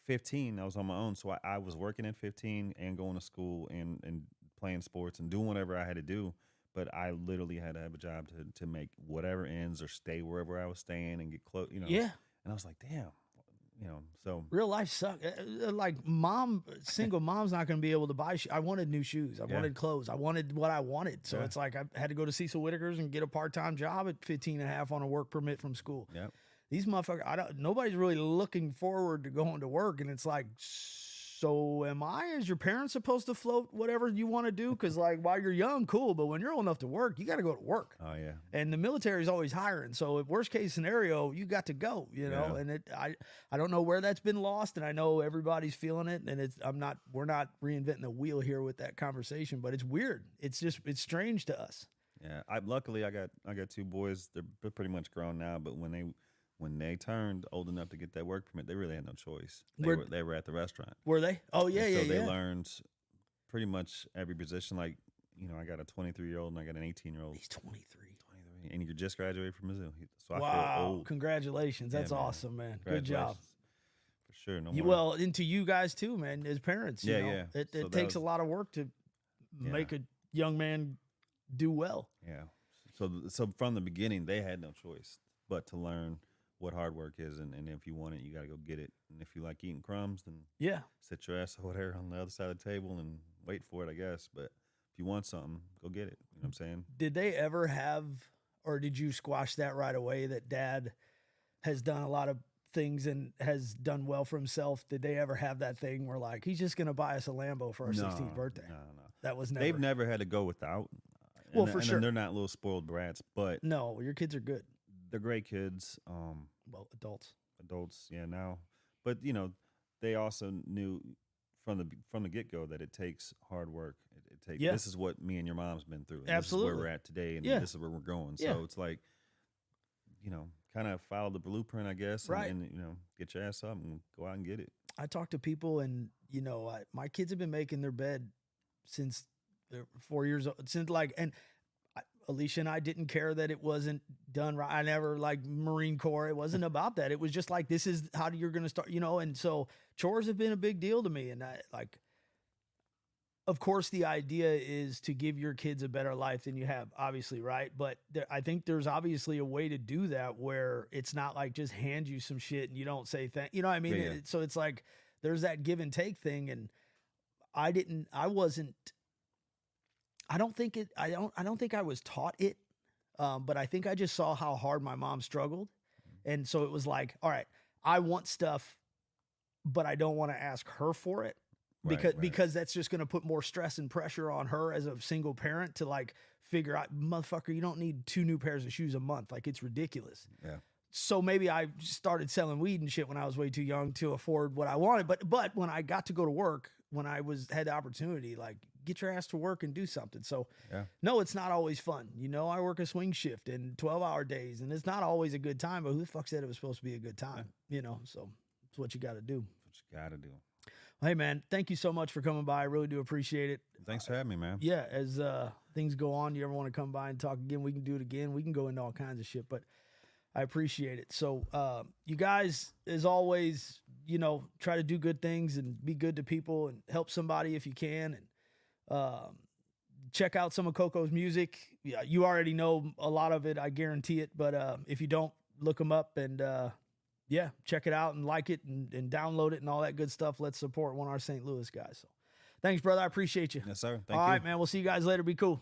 15, I was on my own, so I was working at 15 and going to school and playing sports and doing whatever I had to do. But I literally had to have a job to make whatever ends or stay wherever I was staying and get close. You know. Yeah. And I was like, damn. You know, so real life sucks. Like single mom's not going to be able to buy. I wanted new shoes. I wanted clothes. I wanted what I wanted. So it's like I had to go to Cecil Whitaker's and get a part-time job at 15 and a half on a work permit from school. Yep. These motherfuckers, nobody's really looking forward to going to work. And it's like, so am I, as your parents, supposed to float whatever you want to do? Because like while you're young, cool, but when you're old enough to work, you got to go to work. Oh yeah. And the military is always hiring, so if worst case scenario, you got to go, you know. Yeah. And I don't know where that's been lost, and I know everybody's feeling it, and we're not reinventing the wheel here with that conversation, but it's weird. It's strange to us. Yeah. Luckily I got 2 boys. They're pretty much grown now, but when they turned old enough to get that work permit, they really had no choice. They were at the restaurant. Were they? Oh yeah, and so yeah. they learned pretty much every position. Like, you know, I got a 23-year-old and I got an 18-year-old. He's 23. And you just graduated from Mizzou. So I wow! feel old. Congratulations, that's awesome, man. Good job. For sure. No more. Well, into you guys too, man. As parents, you know, it takes a lot of work to make a young man do well. Yeah. So from the beginning, they had no choice but to learn what hard work is, and if you want it, you got to go get it. And if you like eating crumbs, then sit your ass over there on the other side of the table and wait for it, I guess. But if you want something, go get it. You know what I'm saying? Did they ever have, or did you squash that right away, that dad has done a lot of things and has done well for himself? Did they ever have that thing where like, he's just going to buy us a Lambo for our 16th birthday? No. That was never. They've never had to go without. Well, for sure. And they're not little spoiled brats, but no, your kids are good. They're great kids. Well, adults, yeah, now, but you know, they also knew from the get go that it takes hard work. It takes. This is what me and your mom's been through. And absolutely, this is where we're at today, and this is where we're going. Yeah. So it's like, you know, kind of follow the blueprint, I guess, right? And you know, get your ass up and go out and get it. I talk to people, and you know, my kids have been making their bed since they're 4 years old. Since like, and Alicia and I didn't care that it wasn't done right. I never like Marine Corps. It wasn't about that. It was just like, this is how you're going to start, you know? And so chores have been a big deal to me. And I like, of course the idea is to give your kids a better life than you have, obviously. Right. But I think there's obviously a way to do that where it's not like just hand you some shit and you don't say thank, you know what I mean? Yeah. So it's like, there's that give and take thing. And I don't think I was taught it, but I think I just saw how hard my mom struggled. And so it was like, all right, I want stuff, but I don't want to ask her for it because that's just going to put more stress and pressure on her as a single parent to like figure out, motherfucker, you don't need 2 new pairs of shoes a month. Like, it's ridiculous. Yeah. So maybe I started selling weed and shit when I was way too young to afford what I wanted. But when I got to go to work, when I had the opportunity, like, get your ass to work and do something. So no, it's not always fun. You know, I work a swing shift and 12-hour days, and it's not always a good time, but who the fuck said it was supposed to be a good time? You know, so it's what you got to do. Hey man, thank you so much for coming by. I really do appreciate it. Thanks for having me, man. Yeah. As things go on, you ever want to come by and talk again, we can do it again. We can go into all kinds of shit, but I appreciate it. So you guys, as always, you know, try to do good things and be good to people and help somebody if you can. And check out some of KOKO's music. Yeah, you already know a lot of it, I guarantee it. But if you don't, look them up and check it out and like it and download it and all that good stuff. Let's support one of our St. Louis guys. So thanks, brother. I appreciate you. Yes, sir. Thank you. All right, man. We'll see you guys later. Be cool.